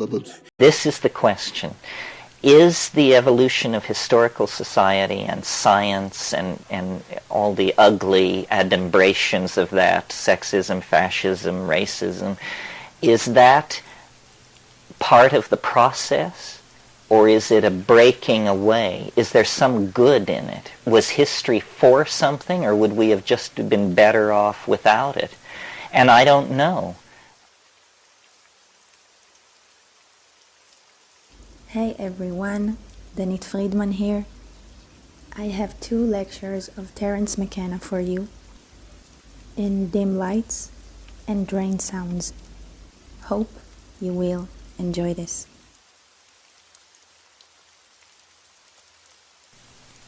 available. This is the question. Is the evolution of historical society and science and all the ugly adumbrations of that, sexism, fascism, racism, is that part of the process, or is it a breaking away? Is there some good in it? Was history for something, or would we have just been better off without it? And I don't know. Hey everyone, Danit Friedman here. I have 2 lectures of Terence McKenna for you in Dim Lights and Drain Sounds. Hope you will enjoy this.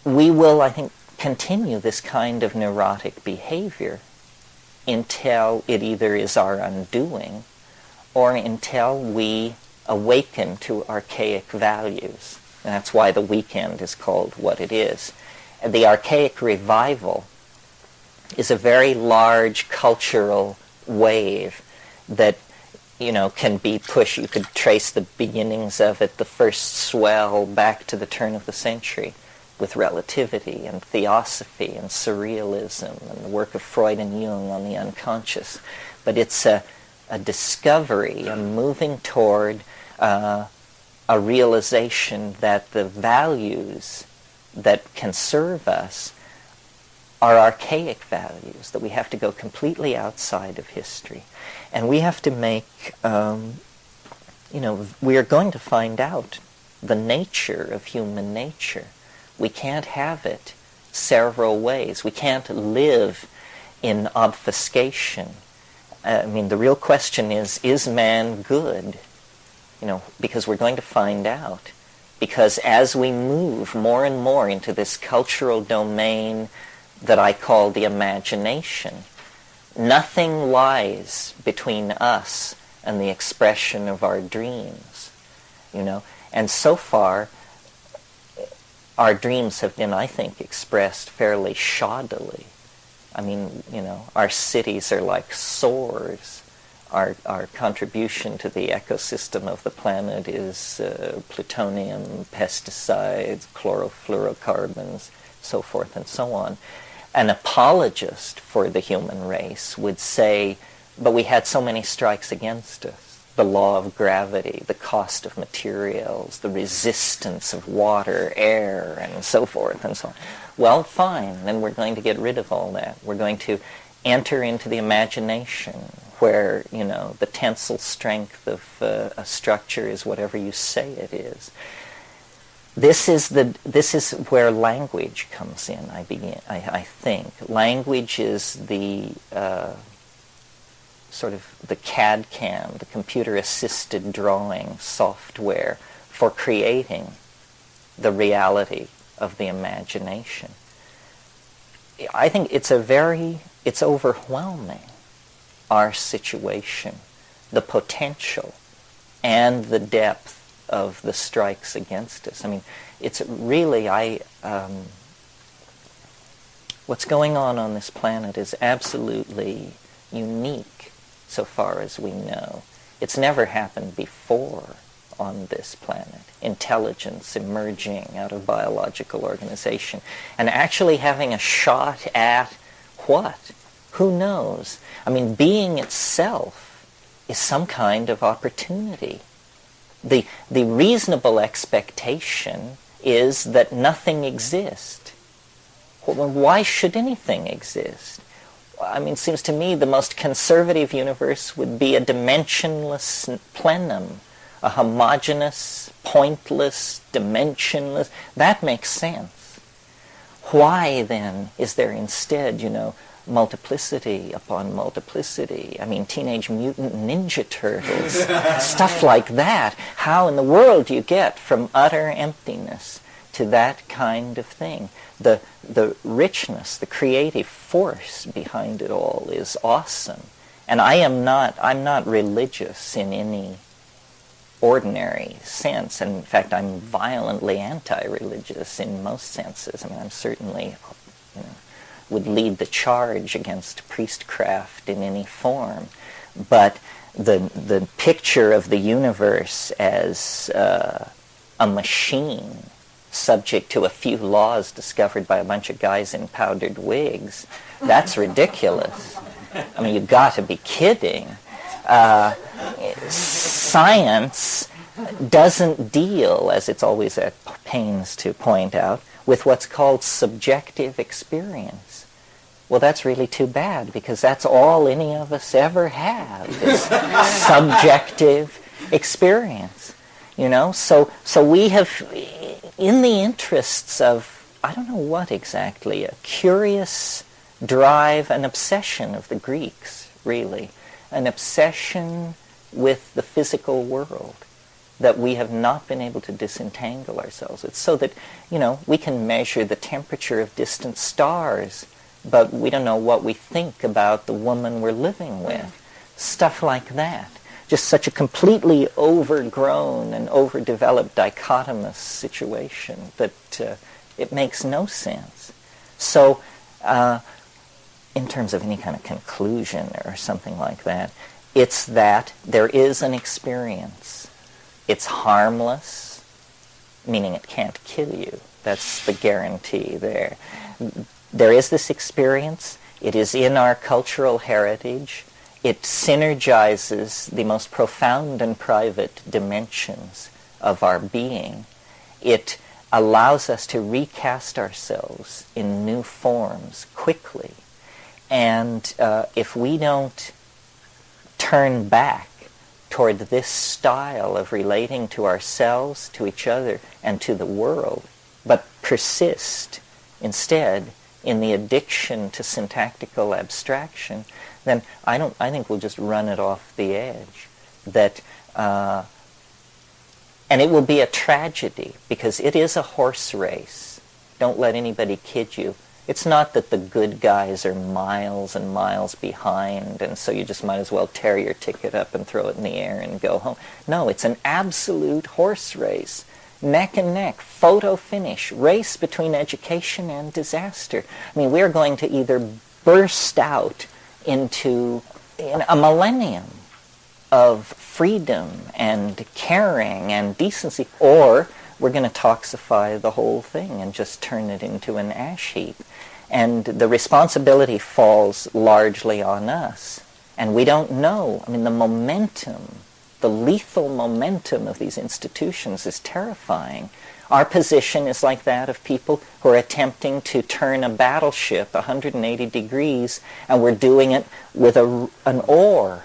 We will, I think, continue this kind of neurotic behavior until it either is our undoing or until we awaken to archaic values. And that's why the weekend is called what it is. The archaic revival is a very large cultural wave that, can be pushed. You could trace the beginnings of it, the first swell, back to the turn of the century with relativity and theosophy and surrealism and the work of Freud and Jung on the unconscious. But it's a discovery, a moving toward a realization that the values that can serve us are archaic values, that we have to go completely outside of history. And we have to make, we are going to find out the nature of human nature. We can't have it several ways. We can't live in obfuscation. The real question is man good? Because we're going to find out. Because as we move more and more into this cultural domain that I call the imagination, nothing lies between us and the expression of our dreams. And so far, our dreams have been, I think, expressed fairly shoddily. Our cities are like sores. Our contribution to the ecosystem of the planet is plutonium, pesticides, chlorofluorocarbons, so forth and so on. An apologist for the human race would say, but we had so many strikes against us. The law of gravity, the cost of materials, the resistance of water, air, and so forth and so on. Well, fine, then we're going to get rid of all that. We're going to enter into the imagination where, the tensile strength of a structure is whatever you say it is. This is where language comes in, I think. Language is the sort of the CAD-CAM, the computer-assisted drawing software for creating the reality of the imagination. I think it's overwhelming, our situation, the potential and the depth of the strikes against us. It's really, what's going on this planet is absolutely unique so far as we know. It's never happened before on this planet. Intelligence emerging out of biological organization and actually having a shot at what? Who knows? Being itself is some kind of opportunity. The reasonable expectation is that nothing exists. Why should anything exist? It seems to me the most conservative universe would be a dimensionless plenum, a homogeneous, pointless, dimensionless. That makes sense. Why, then, is there instead, multiplicity upon multiplicity? Teenage Mutant Ninja Turtles, stuff like that. How in the world do you get from utter emptiness to that kind of thing? The richness, the creative force behind it all is awesome. And I'm not religious in any ordinary sense. And in fact, I'm violently anti-religious in most senses. I'm certainly, would lead the charge against priestcraft in any form. But the picture of the universe as a machine subject to a few laws discovered by a bunch of guys in powdered wigs, that's ridiculous. I mean, you've got to be kidding. Science doesn't deal, as it's always at pains to point out, with what's called subjective experience. Well, that's really too bad, because that's all any of us ever have, is subjective experience. You know, so we have, in the interests of, I don't know what exactly, a curious drive, an obsession of the Greeks, really, an obsession with the physical world that we have not been able to disentangle ourselves. It's so that, you know, we can measure the temperature of distant stars, but we don't know what we think about the woman we're living with. Stuff like that. Just such a completely overgrown and overdeveloped dichotomous situation that it makes no sense. So, in terms of any kind of conclusion or something like that, it's that there is an experience. It's harmless, meaning it can't kill you. That's the guarantee there. There is this experience. It is in our cultural heritage. It synergizes the most profound and private dimensions of our being. It allows us to recast ourselves in new forms quickly. And if we don't turn back toward this style of relating to ourselves, to each other, and to the world, but persist instead in the addiction to syntactical abstraction, then I think we'll just run it off the edge. That, and it will be a tragedy, because it is a horse race. Don't let anybody kid you. It's not that the good guys are miles and miles behind, and so you just might as well tear your ticket up and throw it in the air and go home. No, it's an absolute horse race. Neck and neck, photo finish, race between education and disaster. I mean, we're going to either burst out into a millennium of freedom and caring and decency, or we're going to toxify the whole thing and just turn it into an ash heap. And the responsibility falls largely on us. And we don't know. I mean, the momentum, the lethal momentum of these institutions is terrifying. Our position is like that of people who are attempting to turn a battleship 180 degrees, and we're doing it with an oar.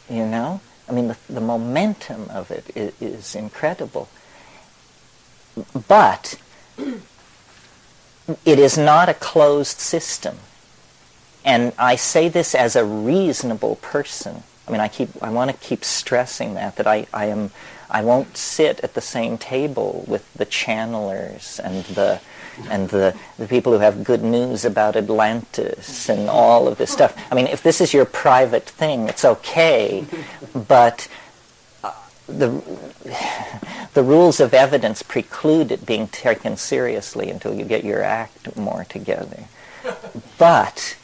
You know? I mean, the momentum of it is incredible. But it is not a closed system. And I say this as a reasonable person. I mean, I want to keep stressing that I won't sit at the same table with the channelers and the people who have good news about Atlantis and all of this stuff. I mean, if this is your private thing, it's okay, but the rules of evidence preclude it being taken seriously until you get your act more together. But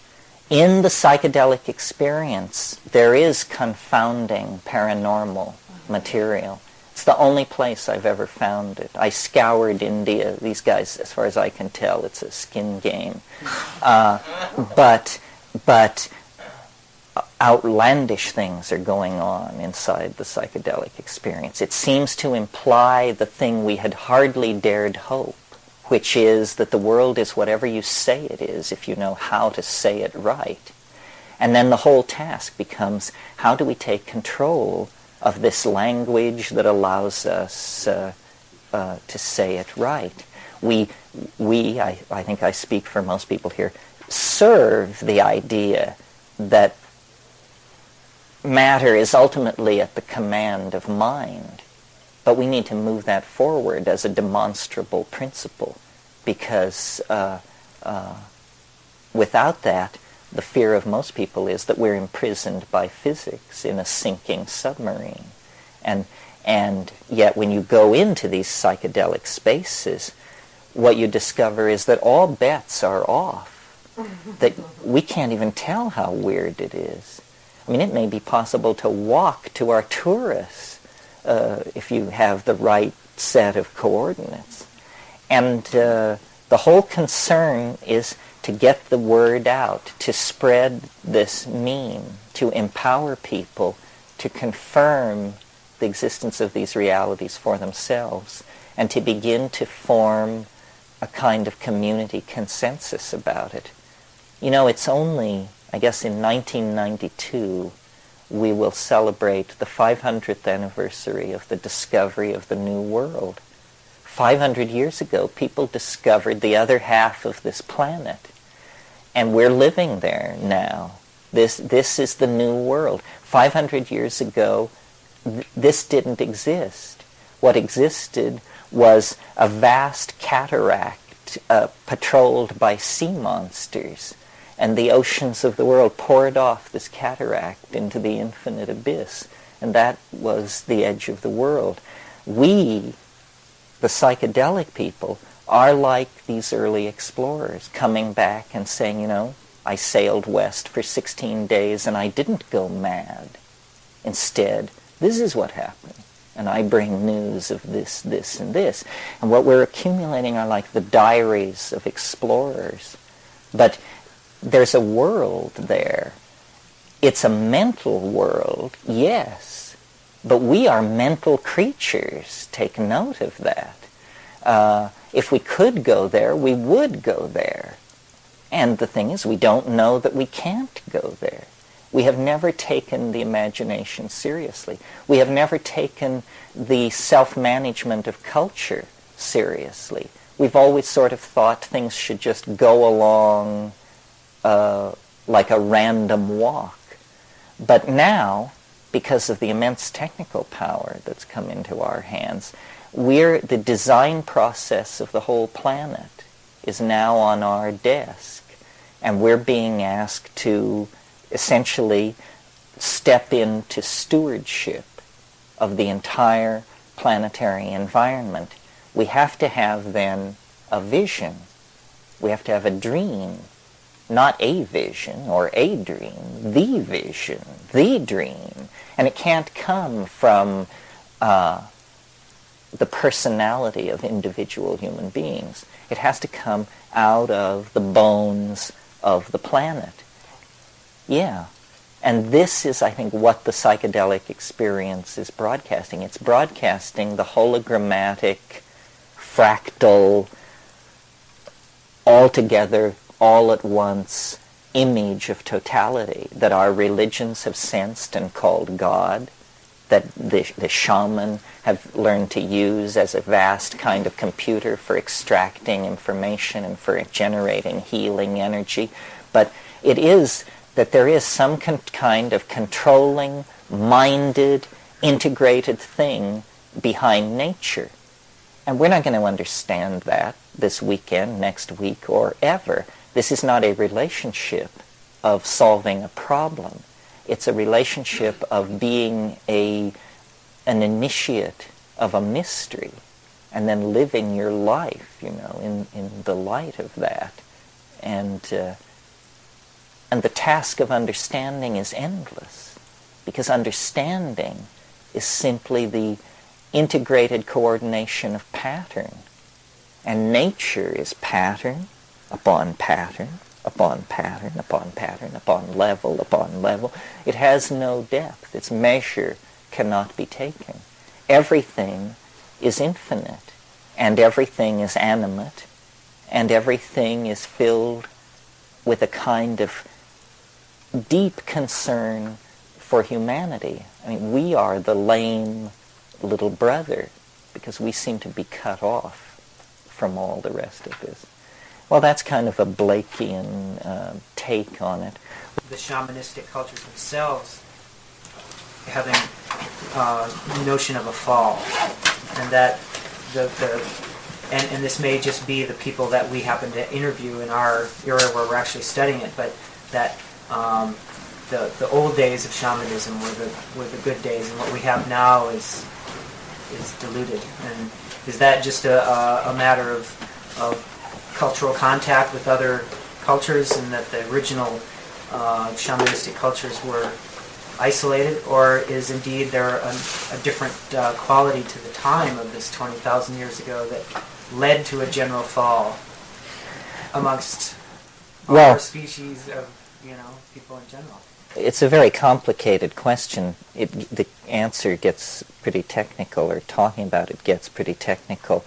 in the psychedelic experience, there is confounding paranormal material. It's the only place I've ever found it. I scoured India. These guys, as far as I can tell, it's a skin game. But outlandish things are going on inside the psychedelic experience. It seems to imply the thing we had hardly dared hope, which is that the world is whatever you say it is if you know how to say it right. And then the whole task becomes, how do we take control of this language that allows us to say it right? I think I speak for most people here, serve the idea that matter is ultimately at the command of mind. But we need to move that forward as a demonstrable principle, because without that, the fear of most people is that we're imprisoned by physics in a sinking submarine. And yet when you go into these psychedelic spaces, what you discover is that all bets are off, that we can't even tell how weird it is. I mean, it may be possible to walk to Arcturus if you have the right set of coordinates. And the whole concern is to get the word out, to spread this meme, to empower people to confirm the existence of these realities for themselves, and to begin to form a kind of community consensus about it. You know, it's only, I guess in 1992, we will celebrate the 500th anniversary of the discovery of the New World. 500 years ago, people discovered the other half of this planet. And we're living there now. This is the New World. 500 years ago, this didn't exist. What existed was a vast cataract patrolled by sea monsters. And the oceans of the world poured off this cataract into the infinite abyss. And that was the edge of the world. We, the psychedelic people, are like these early explorers, coming back and saying, you know, I sailed west for 16 days and I didn't go mad. Instead, this is what happened. And I bring news of this, this, and this. And what we're accumulating are like the diaries of explorers. But there's a world there. It's a mental world, yes. But we are mental creatures. Take note of that. If we could go there, we would go there. And the thing is, we don't know that we can't go there. We have never taken the imagination seriously. We have never taken the self-management of culture seriously. We've always sort of thought things should just go along like a random walk. But now, because of the immense technical power that's come into our hands, the design process of the whole planet is now on our desk. And we're being asked to essentially step into stewardship of the entire planetary environment. We have to have then a vision. We have to have a dream. Not a vision or a dream, the vision, the dream. And it can't come from the personality of individual human beings. It has to come out of the bones of the planet. Yeah. And this is, I think, what the psychedelic experience is broadcasting. It's broadcasting the hologrammatic, fractal, altogether, all at once image of totality that our religions have sensed and called God, that the shaman have learned to use as a vast kind of computer for extracting information and for generating healing energy. But it is that there is some kind of controlling, minded, integrated thing behind nature. And we're not going to understand that this weekend, next week, or ever. This is not a relationship of solving a problem. It's a relationship of being an initiate of a mystery and then living your life, you know, in the light of that. And the task of understanding is endless, because understanding is simply the integrated coordination of pattern. And nature is pattern upon pattern, upon pattern, upon pattern, upon level. It has no depth. Its measure cannot be taken. Everything is infinite, and everything is animate, and everything is filled with a kind of deep concern for humanity. I mean, we are the lame little brother because we seem to be cut off from all the rest of this. Well, that's kind of a Blakean take on it. The shamanistic cultures themselves having the notion of a fall, and that and this may just be the people that we happen to interview in our area where we're actually studying it, but that the old days of shamanism were the good days, and what we have now is diluted. And is that just a matter of cultural contact with other cultures, and that the original shamanistic cultures were isolated, or is indeed there a different quality to the time of this 20,000 years ago that led to a general fall amongst our species of, people in general? It's a very complicated question. The answer gets pretty technical, or talking about it gets pretty technical.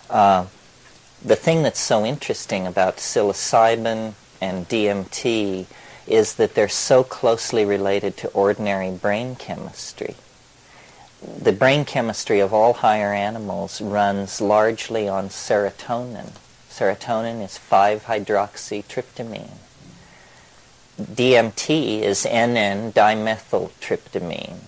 The thing that's so interesting about psilocybin and DMT is that they're so closely related to ordinary brain chemistry. The brain chemistry of all higher animals runs largely on serotonin. Serotonin is 5-hydroxytryptamine. DMT is NN-dimethyltryptamine.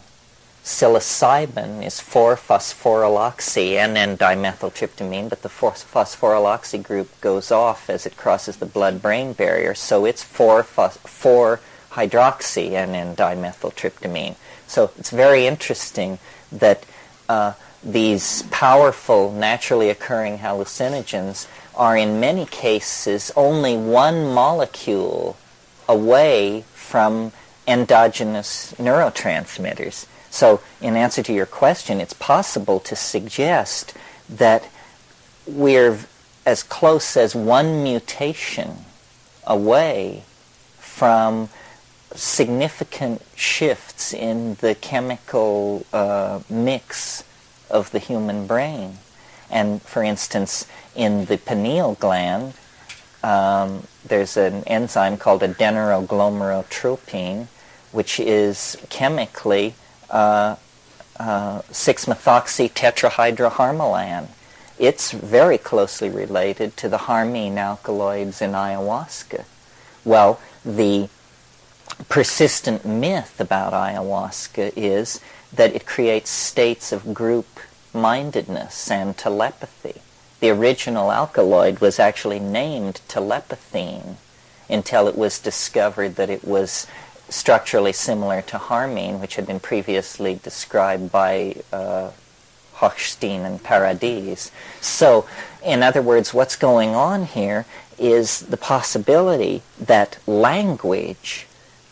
Psilocybin is 4-phosphoryloxy NN-dimethyltryptamine, but the phosphoryloxy group goes off as it crosses the blood-brain barrier, so it's 4-hydroxy NN-dimethyltryptamine. So it's very interesting that these powerful, naturally occurring hallucinogens are in many cases only one molecule away from endogenous neurotransmitters. So, in answer to your question, it's possible to suggest that we're as close as one mutation away from significant shifts in the chemical mix of the human brain. And, for instance, in the pineal gland, there's an enzyme called adenosine, which is chemically 6-methoxy-tetrahydroharmalan. It's very closely related to the harmine alkaloids in ayahuasca. Well, the persistent myth about ayahuasca is that it creates states of group-mindedness and telepathy. The original alkaloid was actually named telepathine until it was discovered that it was structurally similar to harmine, which had been previously described by Hochstein and Paradis. So, in other words, what's going on here is the possibility that language,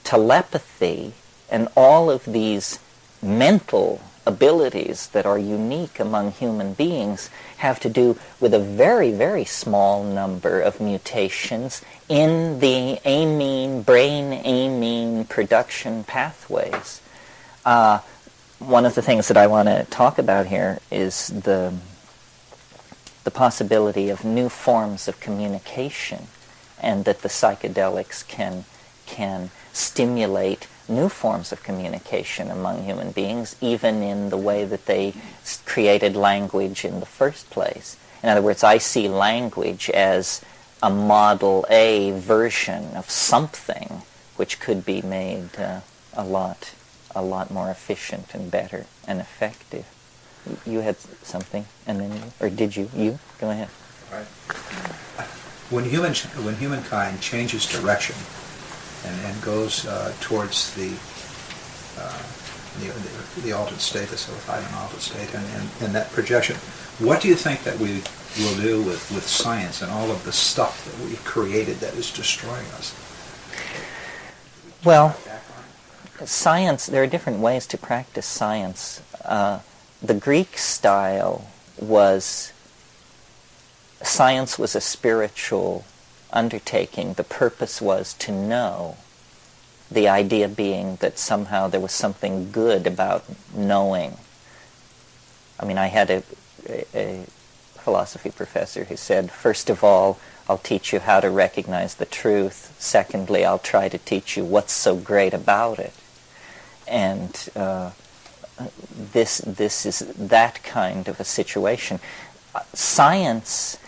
telepathy, and all of these mental abilities that are unique among human beings have to do with a very, very small number of mutations in the brain-amine production pathways. One of the things that I want to talk about here is the possibility of new forms of communication, and that the psychedelics can stimulate new forms of communication among human beings, even in the way that they created language in the first place. In other words, I see language as a Model A version of something which could be made a lot more efficient and better and effective. You had something, and then or did you? You go ahead. Right. When humankind changes direction and goes towards the altered state, the psilocybin altered state, and that projection, what do you think that we will do with science and all of the stuff that we've created that is destroying us? Well, science, there are different ways to practice science. The Greek style was, science was a spiritual undertaking. The purpose was to know. The idea being that somehow there was something good about knowing. I mean, I had a philosophy professor who said, first of all, I'll teach you how to recognize the truth. Secondly, I'll try to teach you what's so great about it. And this is that kind of a situation. Science,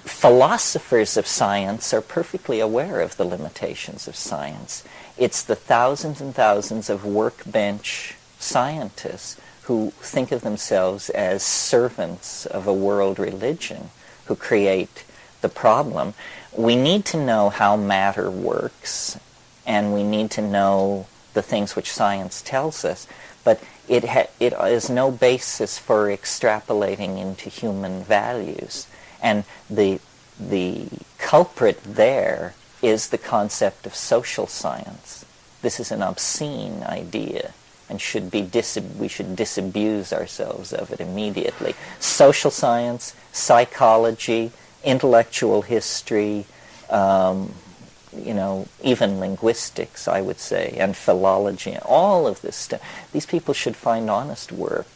philosophers of science are perfectly aware of the limitations of science. It's the thousands and thousands of workbench scientists who think of themselves as servants of a world religion who create the problem. We need to know how matter works, and we need to know the things which science tells us, but it is no basis for extrapolating into human values. And the culprit there is the concept of social science. this is an obscene idea and we should disabuse ourselves of it immediately. Social science, psychology, intellectual history, even linguistics, I would say, and philology, all of this stuff. These people should find honest work.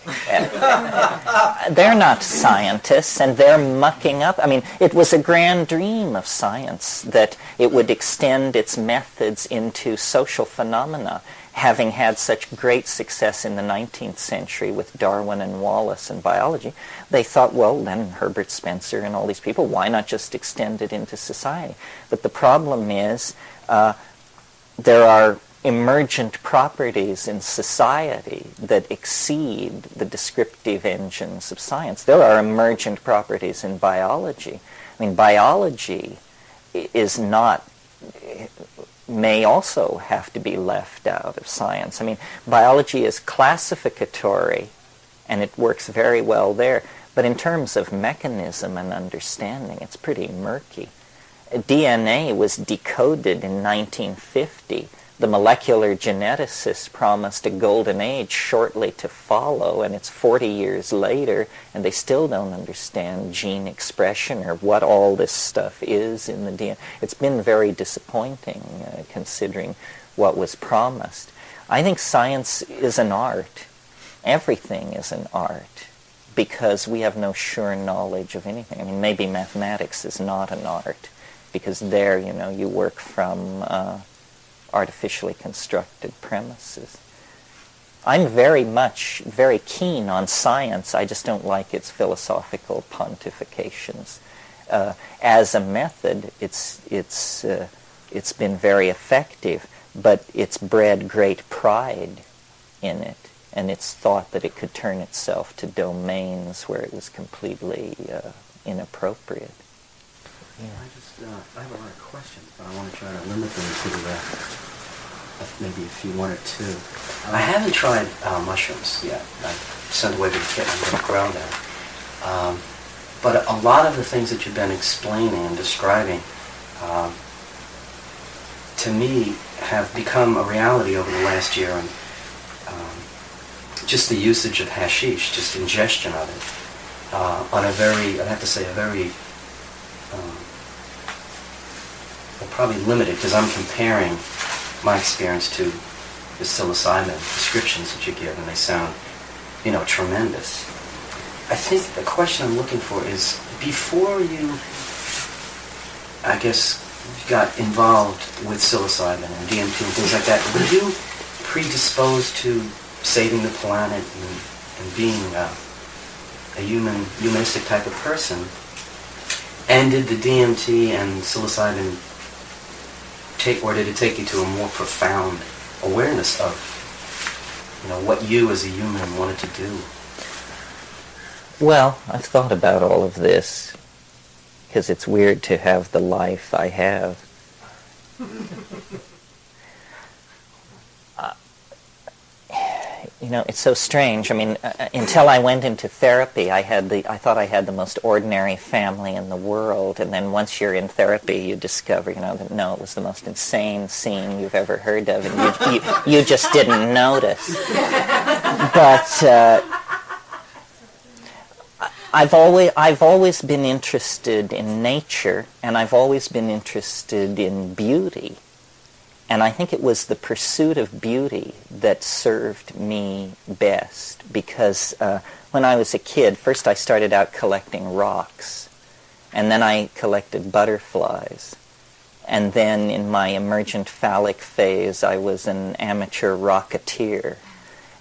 They're not scientists, and they're mucking up. I mean, it was a grand dream of science that it would extend its methods into social phenomena, having had such great success in the 19th century with Darwin and Wallace and biology. They thought, well, then Herbert Spencer and all these people, why not just extend it into society? But the problem is there are emergent properties in society that exceed the descriptive engines of science. There are emergent properties in biology. I mean, biology is not... may also have to be left out of science. I mean, biology is classificatory, and it works very well there. But in terms of mechanism and understanding, it's pretty murky. DNA was decoded in 1950. The molecular geneticists promised a golden age shortly to follow, and it's 40 years later, and they still don't understand gene expression or what all this stuff is in the DNA. It's been very disappointing, considering what was promised. I think science is an art. Everything is an art, because we have no sure knowledge of anything. I mean, maybe mathematics is not an art, because there, you work from... artificially constructed premises. I'm very keen on science. I just don't like its philosophical pontifications. As a method, it's been very effective, but it's bred great pride in it, and it's thought that it could turn itself to domains where it was completely inappropriate. Yeah. I have a lot of questions, but I want to try to limit them to maybe a few, one or two. I haven't tried mushrooms yet. I sent away the kit and I'm going to grow them. But a lot of the things that you've been explaining and describing, to me, have become a reality over the last year. And just the usage of hashish, just ingestion of it, on a very, I'd have to say, a very... well, probably limited, because I'm comparing my experience to the psilocybin descriptions that you give, and they sound, tremendous. I think the question I'm looking for is, before you, I guess, got involved with psilocybin and DMT and things like that, were you predisposed to saving the planet and being a humanistic type of person? And did the DMT and psilocybin did it take you to a more profound awareness of, what you as a human wanted to do? Well, I've thought about all of this, because it's weird to have the life I have. It's so strange. I mean, until I went into therapy, I thought I had the most ordinary family in the world, and then once you're in therapy, you discover, that no, it was the most insane scene you've ever heard of, and you just didn't notice. But I've always been interested in nature, and I've always been interested in beauty. And I think it was the pursuit of beauty that served me best, because when I was a kid, first I started out collecting rocks, and then I collected butterflies, and then in my emergent phallic phase I was an amateur rocketeer,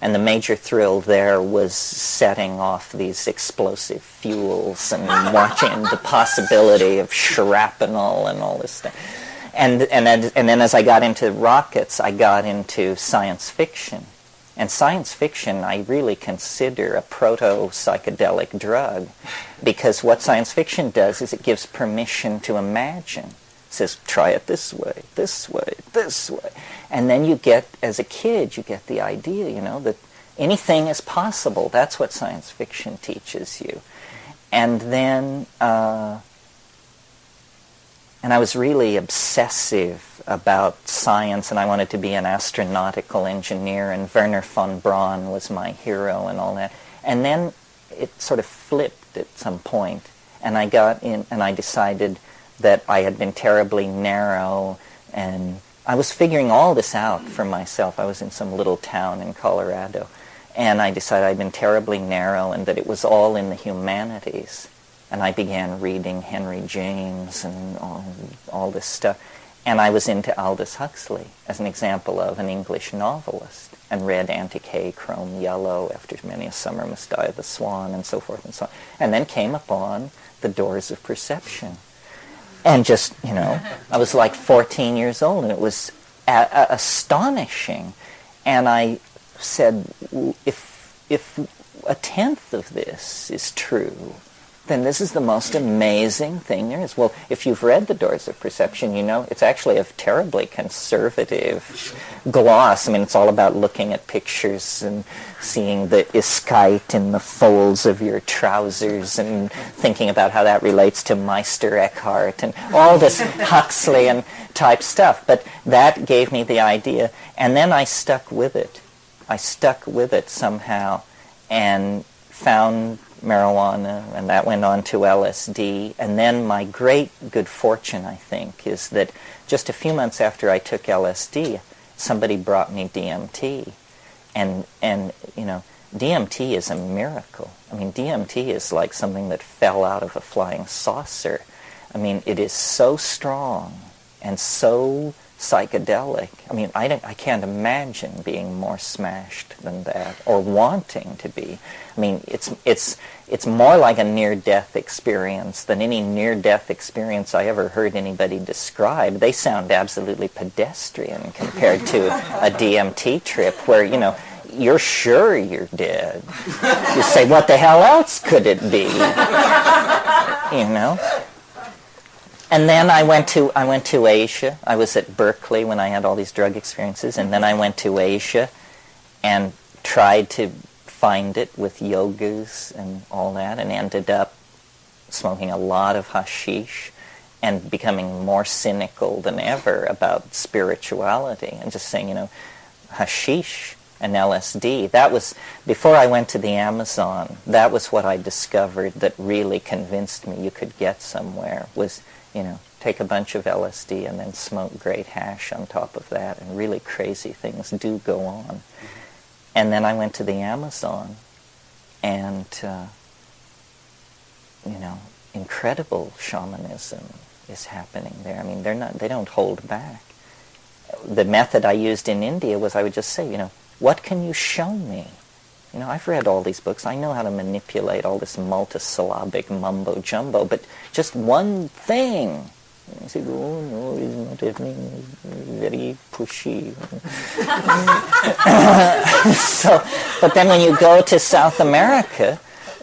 and the major thrill there was setting off these explosive fuels and watching the possibility of shrapnel and all this stuff. And then as I got into rockets, I got into science fiction. And science fiction I really consider a proto-psychedelic drug, because what science fiction does is it gives permission to imagine. It says, try it this way, this way, this way. And then you get, as a kid, you get the idea, that anything is possible. That's what science fiction teaches you. And then And I was really obsessive about science, and I wanted to be an astronautical engineer, and Werner von Braun was my hero and all that. And then it sort of flipped at some point, and I got in, and I decided that I had been terribly narrow, and I was figuring all this out for myself. I was in some little town in Colorado, and I decided I'd been terribly narrow and that it was all in the humanities. And I began reading Henry James and all this stuff. And I was into Aldous Huxley as an example of an English novelist, and read Antique Chrome Yellow, After Many a Summer Must Die the Swan, and so forth and so on. And then came upon The Doors of Perception. And just, I was like 14 years old, and it was astonishing. And I said, if a tenth of this is true, then this is the most amazing thing there is. Well, if you've read The Doors of Perception, it's actually a terribly conservative gloss. I mean, it's all about looking at pictures and seeing the iskite in the folds of your trousers and thinking about how that relates to Meister Eckhart and all this Huxleyan type stuff. But that gave me the idea, and then I stuck with it. I stuck with it somehow and found marijuana, and that went on to LSD. And then my great good fortune, I think, is that just a few months after I took LSD, somebody brought me DMT. And DMT is a miracle. I mean, DMT is like something that fell out of a flying saucer. I mean, it is so strong and so psychedelic. I mean, I can't imagine being more smashed than that, or wanting to be. I mean, it's more like a near-death experience than any near-death experience I ever heard anybody describe. They sound absolutely pedestrian compared to a DMT trip where, you're sure you're dead. You say, what the hell else could it be? And then I went to Asia. I was at Berkeley when I had all these drug experiences, and then I went to Asia and tried to find it with yogas and all that, and ended up smoking a lot of hashish and becoming more cynical than ever about spirituality, and just saying, hashish and LSD. That was, before I went to the Amazon, that was what I discovered that really convinced me you could get somewhere, was take a bunch of LSD and then smoke great hash on top of that, and really crazy things do go on. And then I went to the Amazon, and, incredible shamanism is happening there. I mean, they don't hold back. The method I used in India was I would just say, what can you show me? I've read all these books. I know how to manipulate all this multisyllabic mumbo-jumbo, but just one thing. I said, oh, no, it's not happening. Very pushy. But then when you go to South America,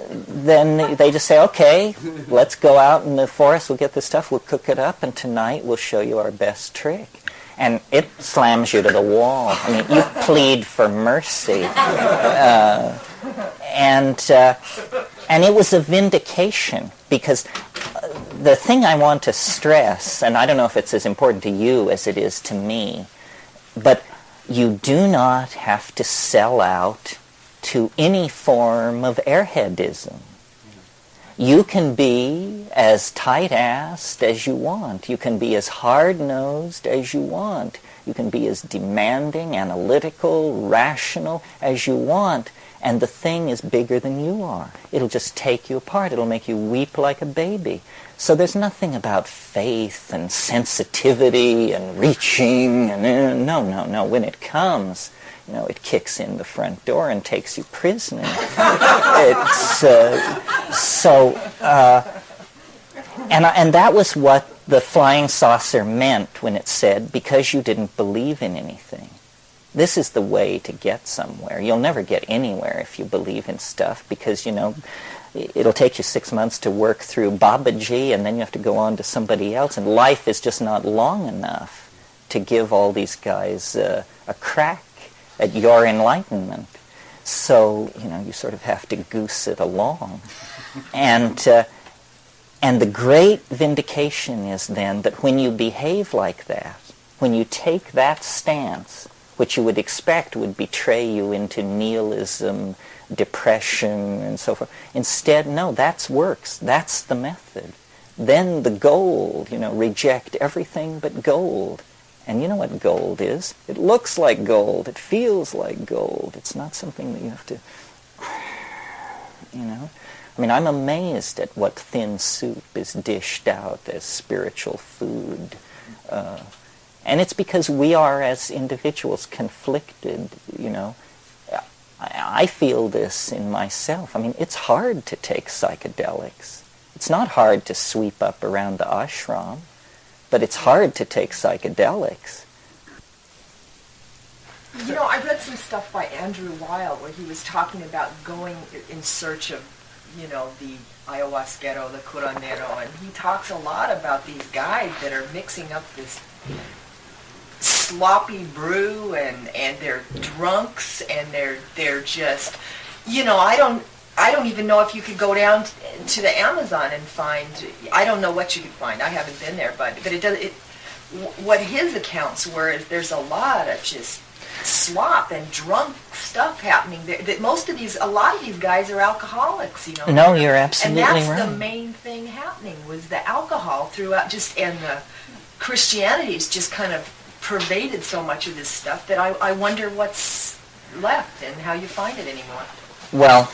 then they just say, okay, let's go out in the forest, we'll get this stuff, we'll cook it up, and tonight we'll show you our best trick. And it slams you to the wall. I mean, you plead for mercy. And it was a vindication, because the thing I want to stress, and I don't know if it's as important to you as it is to me, but you do not have to sell out to any form of airheadism. You can be as tight-assed as you want. You can be as hard-nosed as you want. You can be as demanding, analytical, rational as you want. And the thing is bigger than you are. It'll just take you apart. It'll make you weep like a baby. So there's nothing about faith and sensitivity and reaching. And no. When it comes, it kicks in the front door and takes you prisoner. And that was what the flying saucer meant when it said, because you didn't believe in anything. This is the way to get somewhere. You'll never get anywhere if you believe in stuff, because, it'll take you 6 months to work through Babaji, and then you have to go on to somebody else, and life is just not long enough to give all these guys a crack at your enlightenment. So, you sort of have to goose it along. And And the great vindication is then that when you behave like that, when you take that stance, which you would expect would betray you into nihilism, depression, and so forth, instead, no, that's works. That's the method. Then the gold, reject everything but gold. And you know what gold is? It looks like gold. It feels like gold. It's not something that you have to, I'm amazed at what thin soup is dished out as spiritual food. And it's because we are, as individuals, conflicted, I feel this in myself. It's hard to take psychedelics. It's not hard to sweep up around the ashram, but it's hard to take psychedelics. I read some stuff by Andrew Weil where he was talking about going in search of, the ayahuasquero, the curandero, and he talks a lot about these guys that are mixing up this sloppy brew and they're drunks and they're just, I don't even know if you could go down to the Amazon and find, I don't know what you could find. I haven't been there, but what his accounts were is there's a lot of just slop and drunk stuff happening there. That a lot of these guys are alcoholics, No, you're absolutely right. And that's the main thing happening was the alcohol throughout, and the Christianity's just kind of pervaded so much of this stuff that I wonder what's left and how you find it anymore. Well,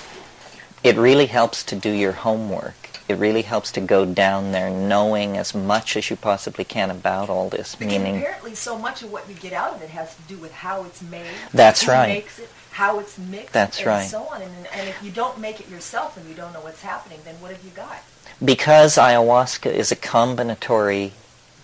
it really helps to do your homework. It really helps to go down there knowing as much as you possibly can about all this. Because meaning, apparently so much of what you get out of it has to do with how it's made. That's who right. Makes it, how it's mixed, That's and right. so on. And if you don't make it yourself and you don't know what's happening, then what have you got? Because ayahuasca is a combinatory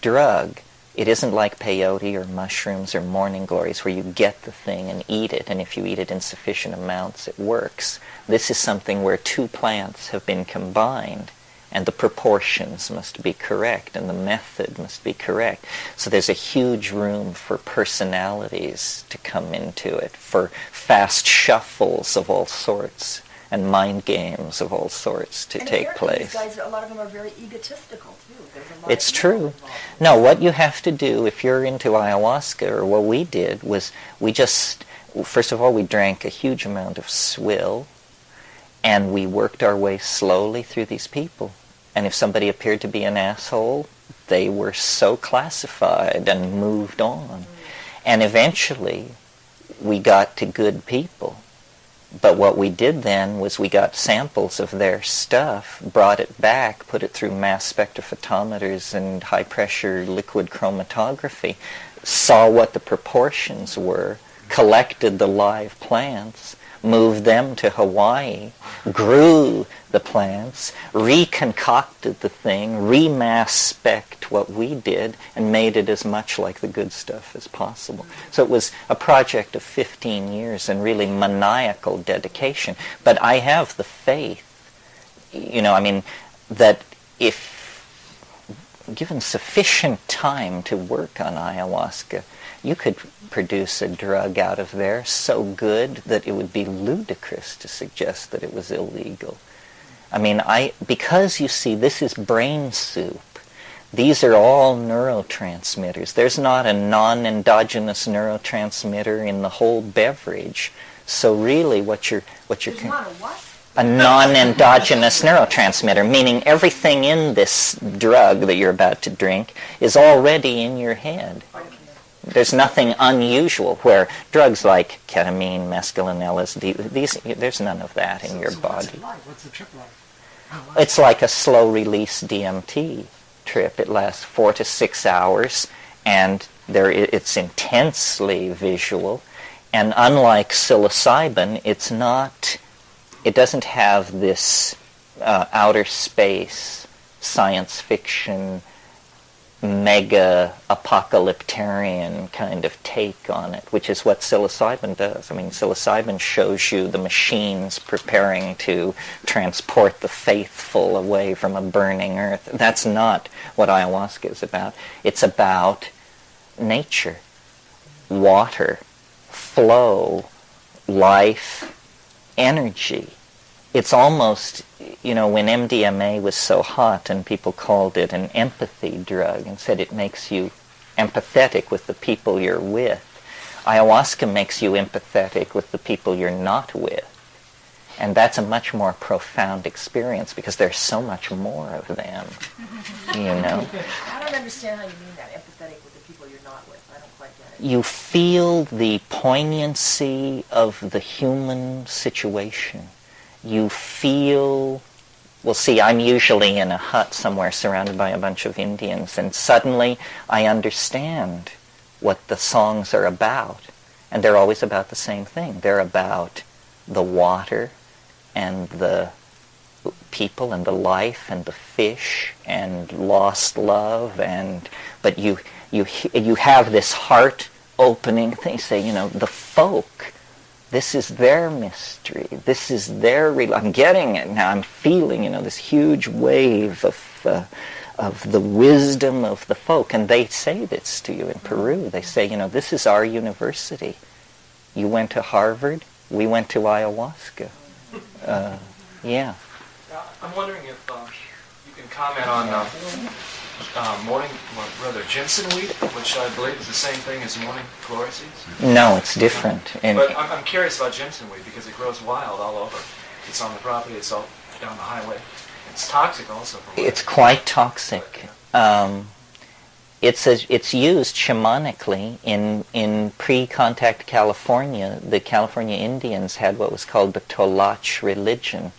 drug, it isn't like peyote or mushrooms or morning glories where you get the thing and eat it, and if you eat it in sufficient amounts, it works. This is something where two plants have been combined, and the proportions must be correct, and the method must be correct. So there's a huge room for personalities to come into it, for fast shuffles of all sorts, and mind games of all sorts to take place. These guys, a lot of them are very egotistical, too. There's a lot It's of ego true. involved. No, what you have to do if you're into ayahuasca, or what we did, was first of all, we drank a huge amount of swill, and we worked our way slowly through these people. And if somebody appeared to be an asshole, they were so classified and moved on. And eventually, we got to good people. But what we did then was we got samples of their stuff, brought it back, put it through mass spectrophotometers and high-pressure liquid chromatography, saw what the proportions were, collected the live plants, moved them to Hawaii, grew the plants, reconcocted the thing, remass spec'd what we did, and made it as much like the good stuff as possible. So it was a project of 15 years and really maniacal dedication. But I have the faith, that if given sufficient time to work on ayahuasca, you could produce a drug out of there so good that it would be ludicrous to suggest that it was illegal. Because you see, this is brain soup. These are all neurotransmitters. There's not a non-endogenous neurotransmitter in the whole beverage. So really what you're There's not a what? a non-endogenous neurotransmitter, meaning everything in this drug that you're about to drink is already in your head. There's nothing unusual where drugs like ketamine, mescaline, LSD, there's none of that in your body. What's it like? What's the trip like? It's like a slow-release DMT trip. It lasts 4 to 6 hours, and it's intensely visual. And unlike psilocybin, it doesn't have this outer space, science fiction, mega apocalyptarian kind of take on it, which is what psilocybin does. Psilocybin shows you the machines preparing to transport the faithful away from a burning earth. That's not what ayahuasca is about. It's about nature, water, flow, life, energy. it's almost, when MDMA was so hot and people called it an empathy drug and said it makes you empathetic with the people you're with, ayahuasca makes you empathetic with the people you're not with. And that's a much more profound experience because there's so much more of them, I don't understand how you mean that, empathetic with the people you're not with. I don't quite get it. You feel the poignancy of the human situation. You feel, well, see, I'm usually in a hut somewhere surrounded by a bunch of Indians, and suddenly I understand what the songs are about. And they're always about the same thing. They're about the water and the people and the life and the fish and lost love, but you have this heart opening thing. You say, the folk, this is their mystery, this is their I'm getting it now, I'm feeling this huge wave of the wisdom of the folk. And they say this to you in Peru. They say, this is our university. You went to Harvard, we went to ayahuasca. Yeah. I'm wondering if you can comment on ginseng weed, which I believe is the same thing as morning glory seeds. No, it's different. But I'm curious about ginseng weed because it grows wild all over. It's on the property, it's all down the highway. It's toxic also. It's quite toxic. It's used shamanically in pre-contact California. The California Indians had what was called the Tolach religion,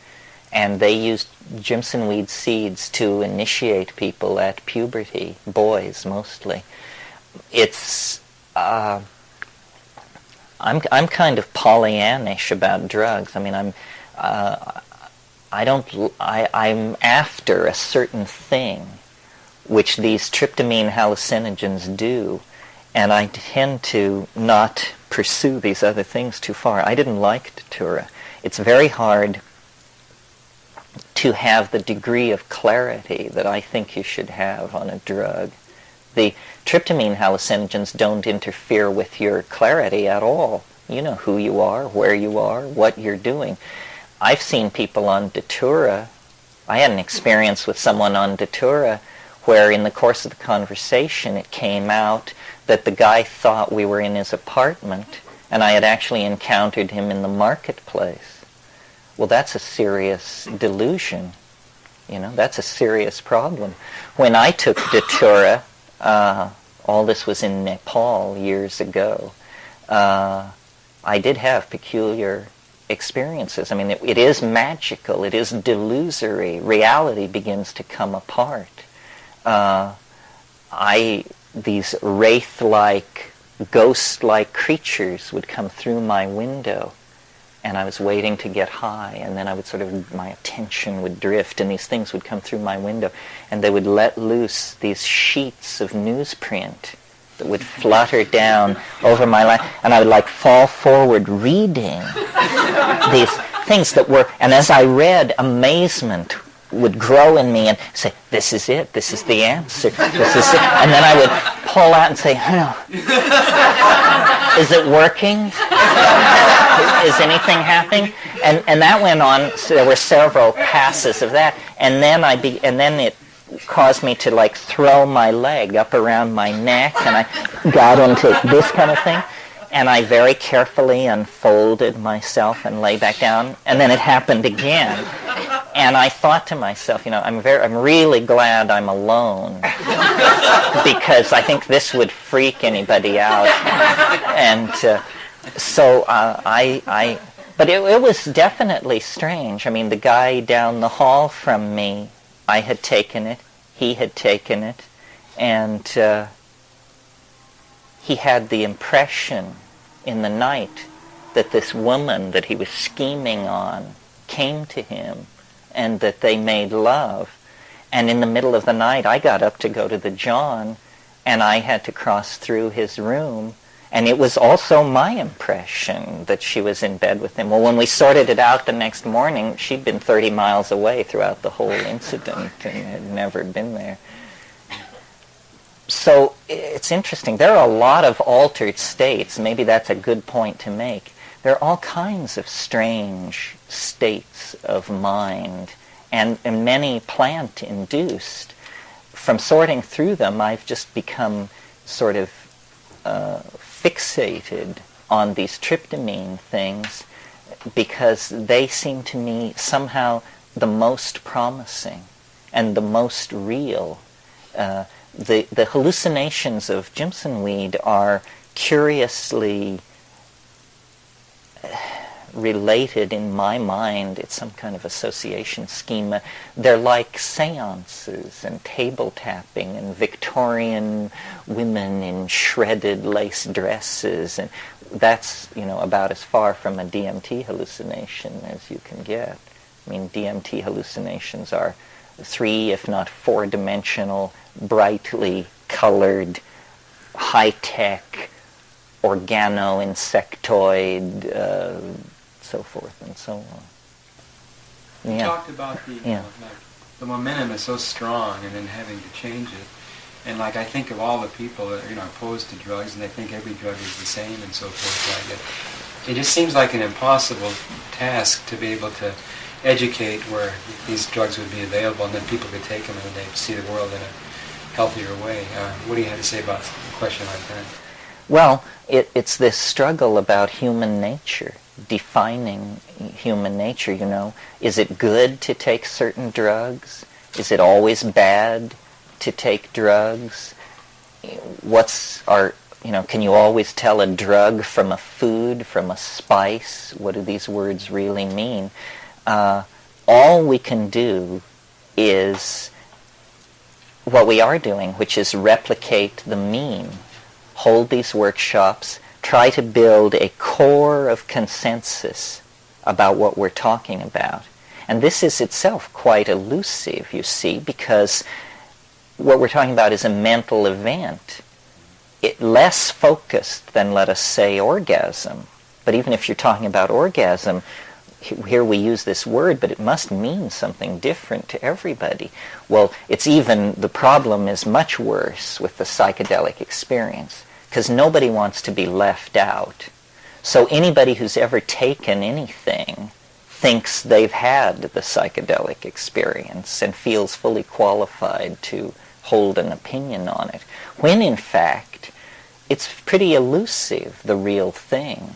and they used ginseng weed seeds to initiate people at puberty, boys mostly. It's I'm kind of Pollyannish about drugs. I mean, I'm after a certain thing, which these tryptamine hallucinogens do, and I tend to not pursue these other things too far. I didn't like Datura. It's very hard to have the degree of clarity that I think you should have on a drug. The tryptamine hallucinogens don't interfere with your clarity at all. You know who you are, where you are, what you're doing. I've seen people on Datura. I had an experience with someone on Datura where in the course of the conversation it came out that the guy thought we were in his apartment and I had actually encountered him in the marketplace. Well, that's a serious delusion. That's a serious problem. When I took Datura, all this was in Nepal years ago, I did have peculiar experiences. I mean, it is magical. It is delusory. Reality begins to come apart. These wraith-like, ghost-like creatures would come through my window, and I was waiting to get high, and then my attention would drift, and these things would come through my window, and they would let loose these sheets of newsprint that would flutter down over my life, and I would fall forward reading these things that were, and as I read, amazement would grow in me and say, this is it, this is the answer, this is it. And then I would pull out and say, is it working? Is anything happening? And that went on, so there were several passes of that, and then it caused me to throw my leg up around my neck, and I got into this kind of thing. And I very carefully unfolded myself and lay back down, and then it happened again. And I thought to myself, I'm really glad I'm alone, because I think this would freak anybody out. And but it was definitely strange. I mean, the guy down the hall from me, I had taken it, he had taken it, and he had the impression in the night that this woman that he was scheming on came to him and that they made love. And in the middle of the night, I got up to go to the John, and I had to cross through his room, and it was also my impression that she was in bed with him. Well, when we sorted it out the next morning, she'd been 30 miles away throughout the whole incident and had never been there. So it's interesting. There are a lot of altered states. Maybe that's a good point to make. there are all kinds of strange states of mind, and many plant-induced. From sorting through them, I've just become sort of fixated on these tryptamine things because they seem to me somehow the most promising and the most real. The hallucinations of Jimson weed are curiously related in my mind. It's some kind of association schema. They're like seances and table tapping and Victorian women in shredded lace dresses, and that's, about as far from a DMT hallucination as you can get. I mean, DMT hallucinations are 3, if not 4-dimensional, brightly colored, high-tech, organo-insectoid, so forth and so on. You talked about the momentum is so strong, and then having to change it. And I think of all the people that are opposed to drugs, and they think every drug is the same and so forth. It just seems like an impossible task to be able to educate where these drugs would be available, and then people could take them and they see the world in a healthier way. What do you have to say about a question like that? Well, it's this struggle about human nature, defining human nature, Is it good to take certain drugs? Is it always bad to take drugs? Can you always tell a drug from a food, from a spice? What do these words really mean? All we can do is what we are doing, which is replicate the mean. Hold these workshops, try to build a core of consensus about what we're talking about. And this is itself quite elusive, you see, because what we're talking about is a mental event. Less focused than, let us say, orgasm. But even if you're talking about orgasm, here we use this word, but it must mean something different to everybody. Well, the problem is much worse with the psychedelic experience, because nobody wants to be left out. So anybody who's ever taken anything thinks they've had the psychedelic experience and feels fully qualified to hold an opinion on it, when in fact it's pretty elusive, the real thing.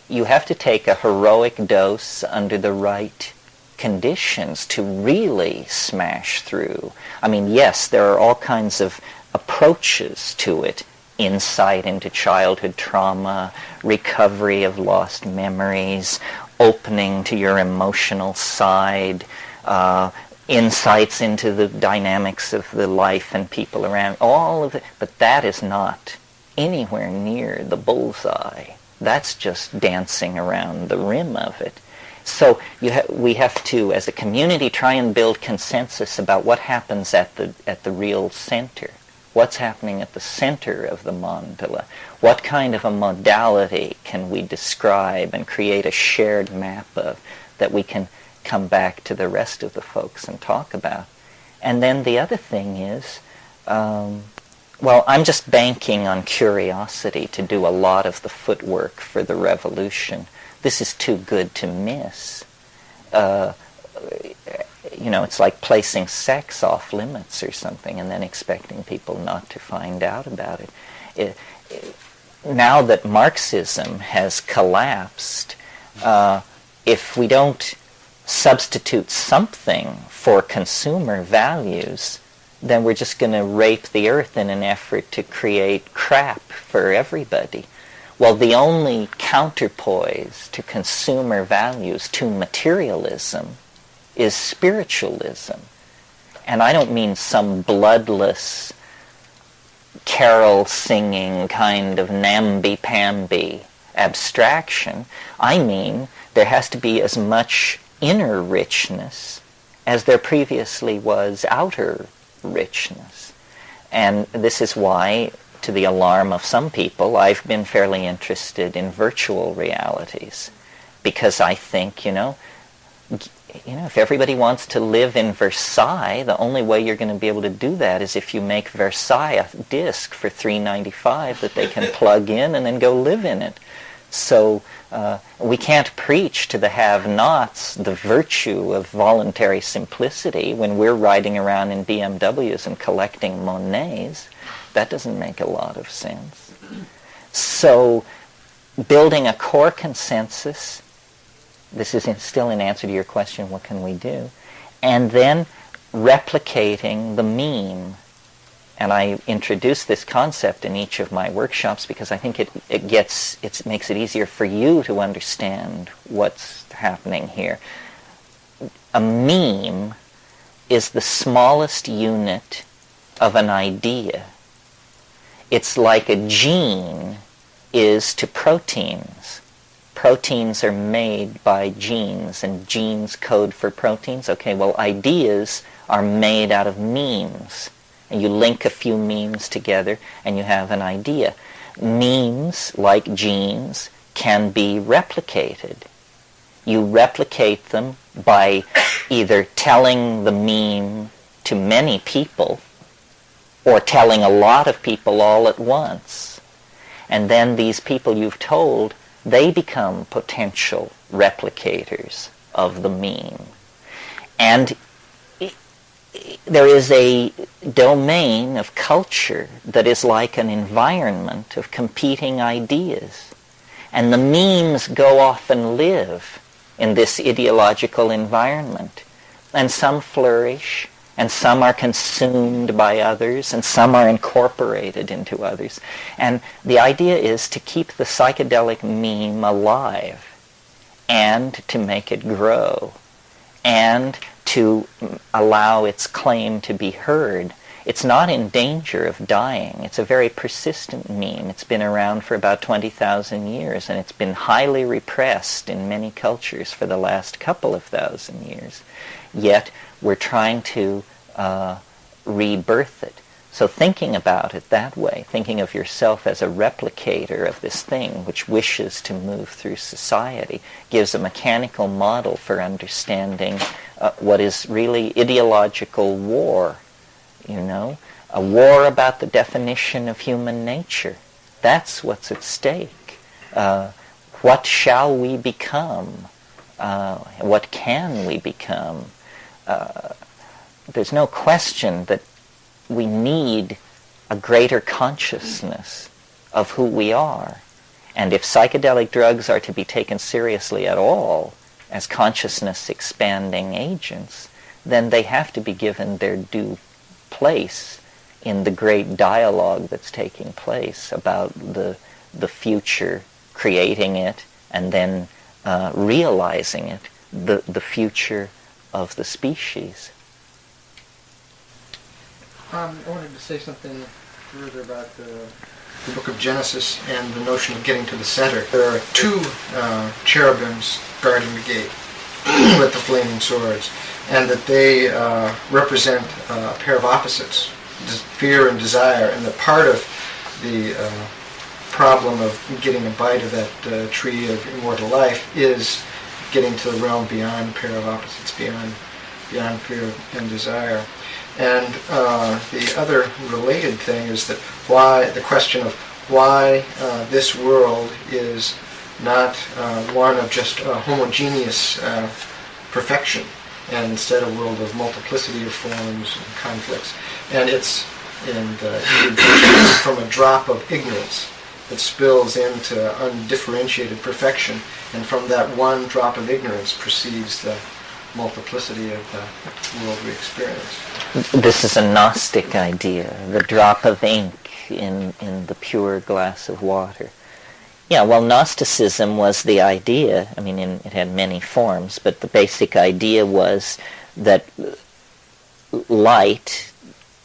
You have to take a heroic dose under the right conditions to really smash through. I mean, yes, there are all kinds of approaches to it. Insight into childhood trauma, recovery of lost memories, opening to your emotional side, insights into the dynamics of the life and people around, all of it. But that is not anywhere near the bullseye. That's just dancing around the rim of it. So we have to, as a community, try and build consensus about what happens at the real center. What's happening at the center of the mandala? What kind of a modality can we describe and create a shared map of that we can come back to the rest of the folks and talk about? And then the other thing is, I'm just banking on curiosity to do a lot of the footwork for the revolution. This is too good to miss. It's like placing sex off limits or something and then expecting people not to find out about it. Now that Marxism has collapsed, if we don't substitute something for consumer values, then we're just going to rape the earth in an effort to create crap for everybody. Well, the only counterpoise to consumer values, to materialism, is spiritualism. And I don't mean some bloodless, carol-singing kind of namby-pamby abstraction. I mean there has to be as much inner richness as there previously was outer richness. And this is why, to the alarm of some people, I've been fairly interested in virtual realities. Because I think, if everybody wants to live in Versailles, the only way you're going to be able to do that is if you make Versailles a disc for $3.95 that they can plug in and then go live in it. So we can't preach to the have-nots the virtue of voluntary simplicity when we're riding around in BMWs and collecting Monets. That doesn't make a lot of sense. So building a core consensus, this is still in answer to your question, what can we do? And then replicating the meme. And I introduce this concept in each of my workshops because I think it makes it easier for you to understand what's happening here. A meme is the smallest unit of an idea. It's like a gene is to proteins. Proteins are made by genes, and genes code for proteins. Okay, well, ideas are made out of memes. And you link a few memes together, and you have an idea. Memes, like genes, can be replicated. You replicate them by either telling the meme to many people, or telling a lot of people all at once. And then these people you've told, they become potential replicators of the meme. And there is a domain of culture that is like an environment of competing ideas. And the memes go off and live in this ideological environment. And some flourish, and some are consumed by others, and some are incorporated into others. And the idea is to keep the psychedelic meme alive, and to make it grow, and to allow its claim to be heard. It's not in danger of dying. It's a very persistent meme. It's been around for about 20,000 years, and it's been highly repressed in many cultures for the last couple of thousand years. Yet we're trying to rebirth it. So thinking about it that way, thinking of yourself as a replicator of this thing which wishes to move through society, gives a mechanical model for understanding what is really ideological war, you know, a war about the definition of human nature. That's what's at stake. What shall we become? What can we become? There's no question that we need a greater consciousness of who we are. And if psychedelic drugs are to be taken seriously at all as consciousness-expanding agents, then they have to be given their due place in the great dialogue that's taking place about the future, creating it, and then realizing it, the future of the species. I wanted to say something further about the book of Genesis and the notion of getting to the center. There are two cherubims guarding the gate with the flaming swords, and that they represent a pair of opposites, fear and desire, and that part of the problem of getting a bite of that tree of immortal life is getting to the realm beyond pair of opposites, beyond fear and desire. And the other related thing is that the question of why this world is not one of just homogeneous perfection, and instead a world of multiplicity of forms and conflicts. And it's from a drop of ignorance that spills into undifferentiated perfection, and from that one drop of ignorance proceeds the multiplicity of the world we experience. This is a Gnostic idea, the drop of ink in the pure glass of water. Yeah, well, Gnosticism was the idea, I mean, it had many forms, but the basic idea was that light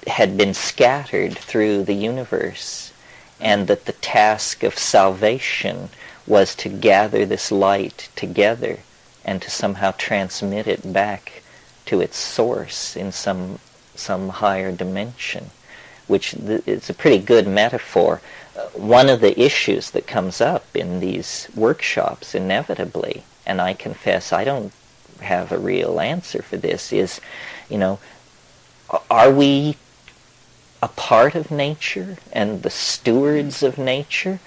had been scattered through the universe, and that the task of salvation was to gather this light together and to somehow transmit it back to its source in some higher dimension, which is a pretty good metaphor. One of the issues that comes up in these workshops inevitably, and I confess I don't have a real answer for this, is, you know, are we a part of nature and the stewards of nature,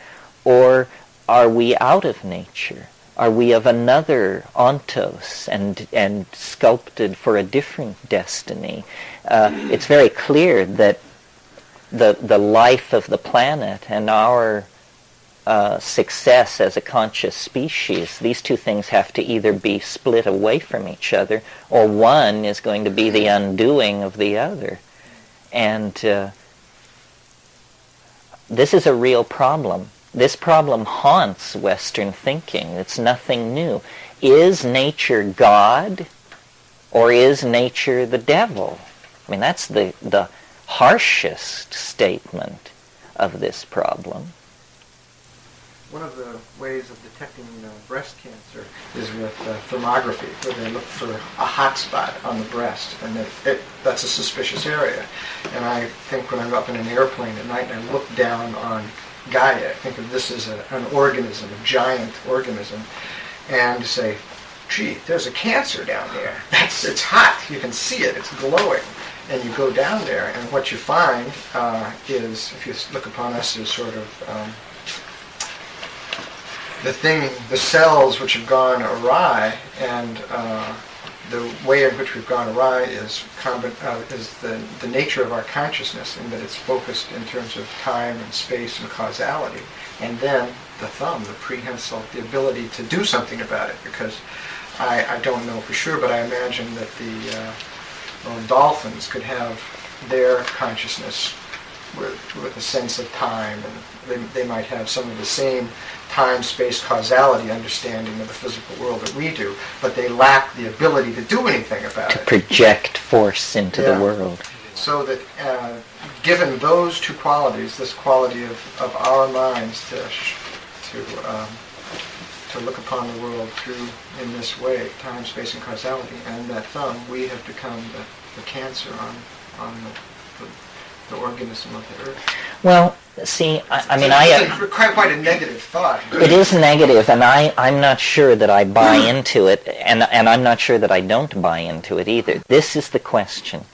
or are we out of nature? Are we of another ontos and sculpted for a different destiny? It's very clear that the life of the planet and our success as a conscious species, these two things have to either be split away from each other, or one is going to be the undoing of the other. And this is a real problem. This problem haunts Western thinking. It's nothing new. Is nature God, or is nature the devil? I mean, that's the harshest statement of this problem. One of the ways of detecting breast cancer is with thermography, where they look for a hot spot on the breast, and that's a suspicious area. And I think when I'm up in an airplane at night and I look down on Gaia, I think of this as an organism, a giant organism, and say, gee, there's a cancer down there. It's hot. You can see it. It's glowing. And you go down there, and what you find is, if you look upon us as sort of the cells which have gone awry, and the way in which we've gone awry is the nature of our consciousness, in that it's focused in terms of time and space and causality. And then the thumb, the prehensile, the ability to do something about it, because I don't know for sure, but I imagine that the dolphins could have their consciousness with a sense of time, and they might have some of the same time, space, causality understanding of the physical world that we do, but they lack the ability to do anything about it. To project force into the world. So that given those two qualities, this quality of our minds to look upon the world through, in this way, time, space, and causality, and that thumb, we have become the cancer on the organism of the earth. Well, see, it's quite a negative thought. It is negative, and I'm not sure that I buy into it, and I'm not sure that I don't buy into it either. This is the question.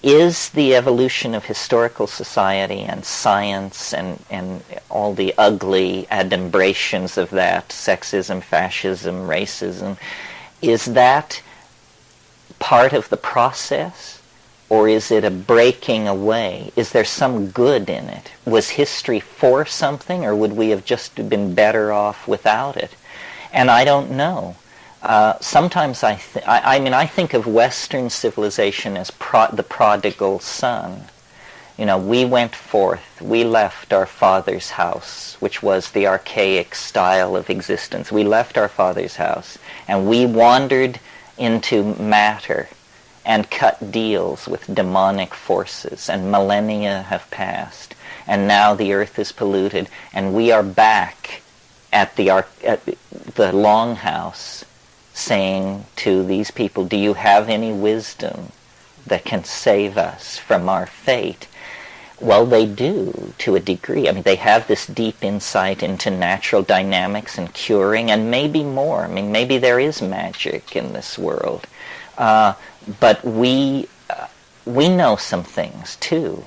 Is the evolution of historical society and science and all the ugly adumbrations of that, sexism, fascism, racism, is that part of the process? Or is it a breaking away? Is there some good in it? Was history for something, or would we have just been better off without it? And I don't know. Sometimes I think of Western civilization as the prodigal son. You know, we went forth, we left our father's house, which was the archaic style of existence. We left our father's house, and we wandered into matter and cut deals with demonic forces, and millennia have passed, and now the earth is polluted, and we are back at the longhouse saying to these people, do you have any wisdom that can save us from our fate? Well, they do, to a degree. I mean, they have this deep insight into natural dynamics and curing, and maybe more. I mean, maybe there is magic in this world. But we know some things, too.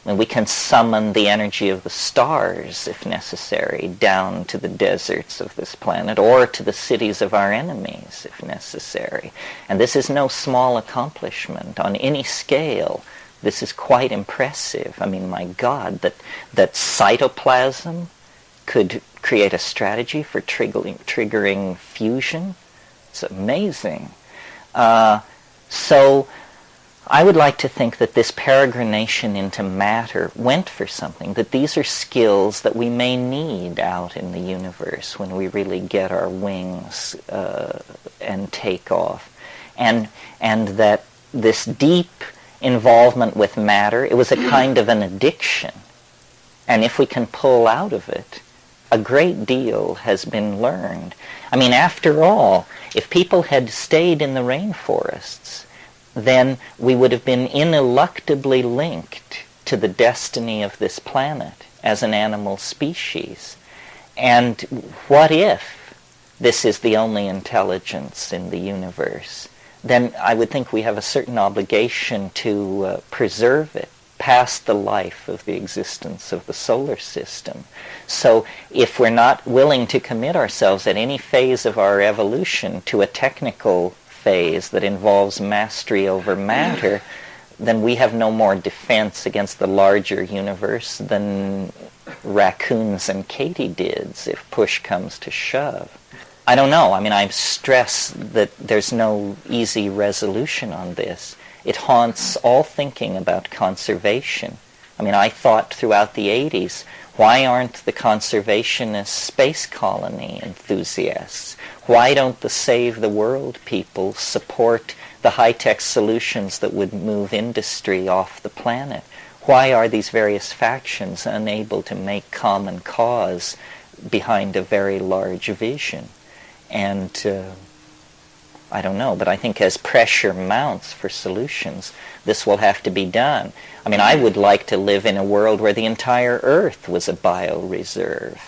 I mean, we can summon the energy of the stars, if necessary, down to the deserts of this planet, or to the cities of our enemies, if necessary. And this is no small accomplishment. On any scale, this is quite impressive. I mean, my God, that cytoplasm could create a strategy for triggering fusion. It's amazing. So I would like to think that this peregrination into matter went for something, that these are skills that we may need out in the universe when we really get our wings and take off. And that this deep involvement with matter, it was a kind of an addiction. And if we can pull out of it, a great deal has been learned. I mean, after all, if people had stayed in the rainforests, then we would have been ineluctably linked to the destiny of this planet as an animal species. And what if this is the only intelligence in the universe? Then I would think we have a certain obligation to preserve it, past the life of the existence of the solar system. So if we're not willing to commit ourselves at any phase of our evolution to a technical phase that involves mastery over matter, then we have no more defense against the larger universe than raccoons and katydids if push comes to shove. I don't know. I mean, I stress that there's no easy resolution on this. It haunts all thinking about conservation. I mean, I thought throughout the 80s, why aren't the conservationist space colony enthusiasts? Why don't the Save the World people support the high-tech solutions that would move industry off the planet? Why are these various factions unable to make common cause behind a very large vision? And I don't know, but I think as pressure mounts for solutions, this will have to be done. I mean, I would like to live in a world where the entire Earth was a bioreserve.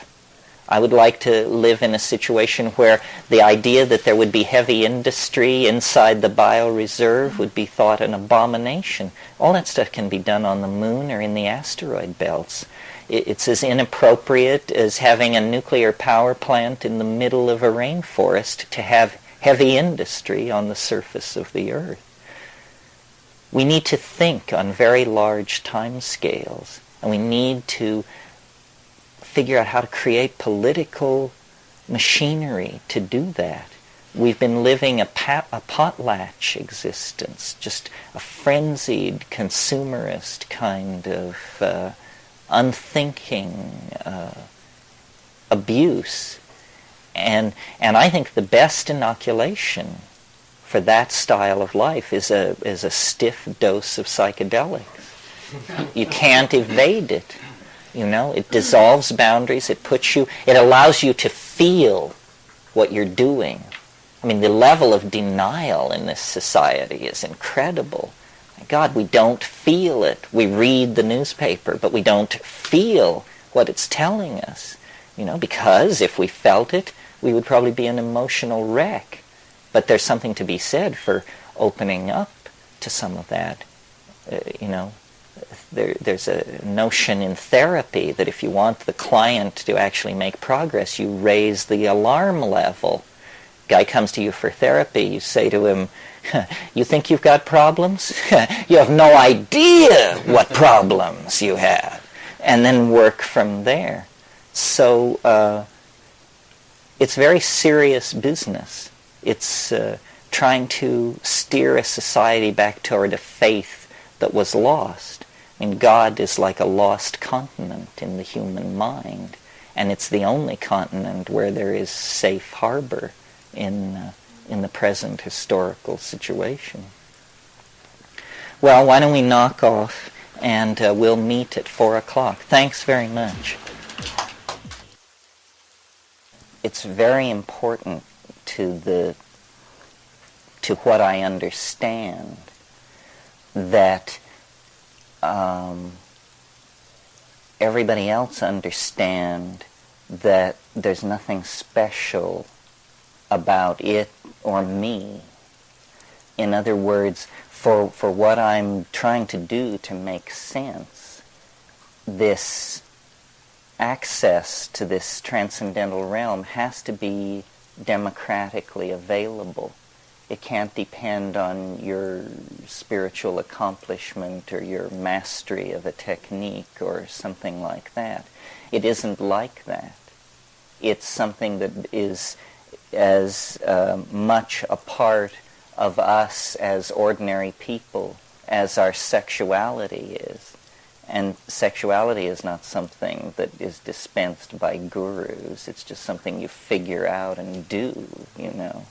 I would like to live in a situation where the idea that there would be heavy industry inside the bioreserve would be thought an abomination. All that stuff can be done on the moon or in the asteroid belts. It's as inappropriate as having a nuclear power plant in the middle of a rainforest to have heavy industry on the surface of the Earth. We need to think on very large time scales, and we need to figure out how to create political machinery to do that. We've been living a potlatch existence, just a frenzied, consumerist kind of unthinking abuse. And I think the best inoculation for that style of life is a stiff dose of psychedelics. You can't evade it. You know, it dissolves boundaries, it allows you to feel what you're doing. I mean, the level of denial in this society is incredible. My God, we don't feel it. We read the newspaper, but we don't feel what it's telling us. You know, because if we felt it, we would probably be an emotional wreck. But there's something to be said for opening up to some of that. You know, there's a notion in therapy that if you want the client to actually make progress, you raise the alarm level. Guy comes to you for therapy, you say to him, you think you've got problems? You have no idea what problems you have. And then work from there. So it's very serious business. It's trying to steer a society back toward a faith that was lost. I mean, God is like a lost continent in the human mind, and it's the only continent where there is safe harbor in the present historical situation. Well, why don't we knock off, and we'll meet at 4 o'clock. Thanks very much. It's very important to what I understand that everybody else understand that there's nothing special about it or me. In other words, for what I'm trying to do to make sense, this access to this transcendental realm has to be democratically available. It can't depend on your spiritual accomplishment or your mastery of a technique or something like that. It isn't like that. It's something that is as much a part of us as ordinary people as our sexuality is. And sexuality is not something that is dispensed by gurus. It's just something you figure out and do, you know.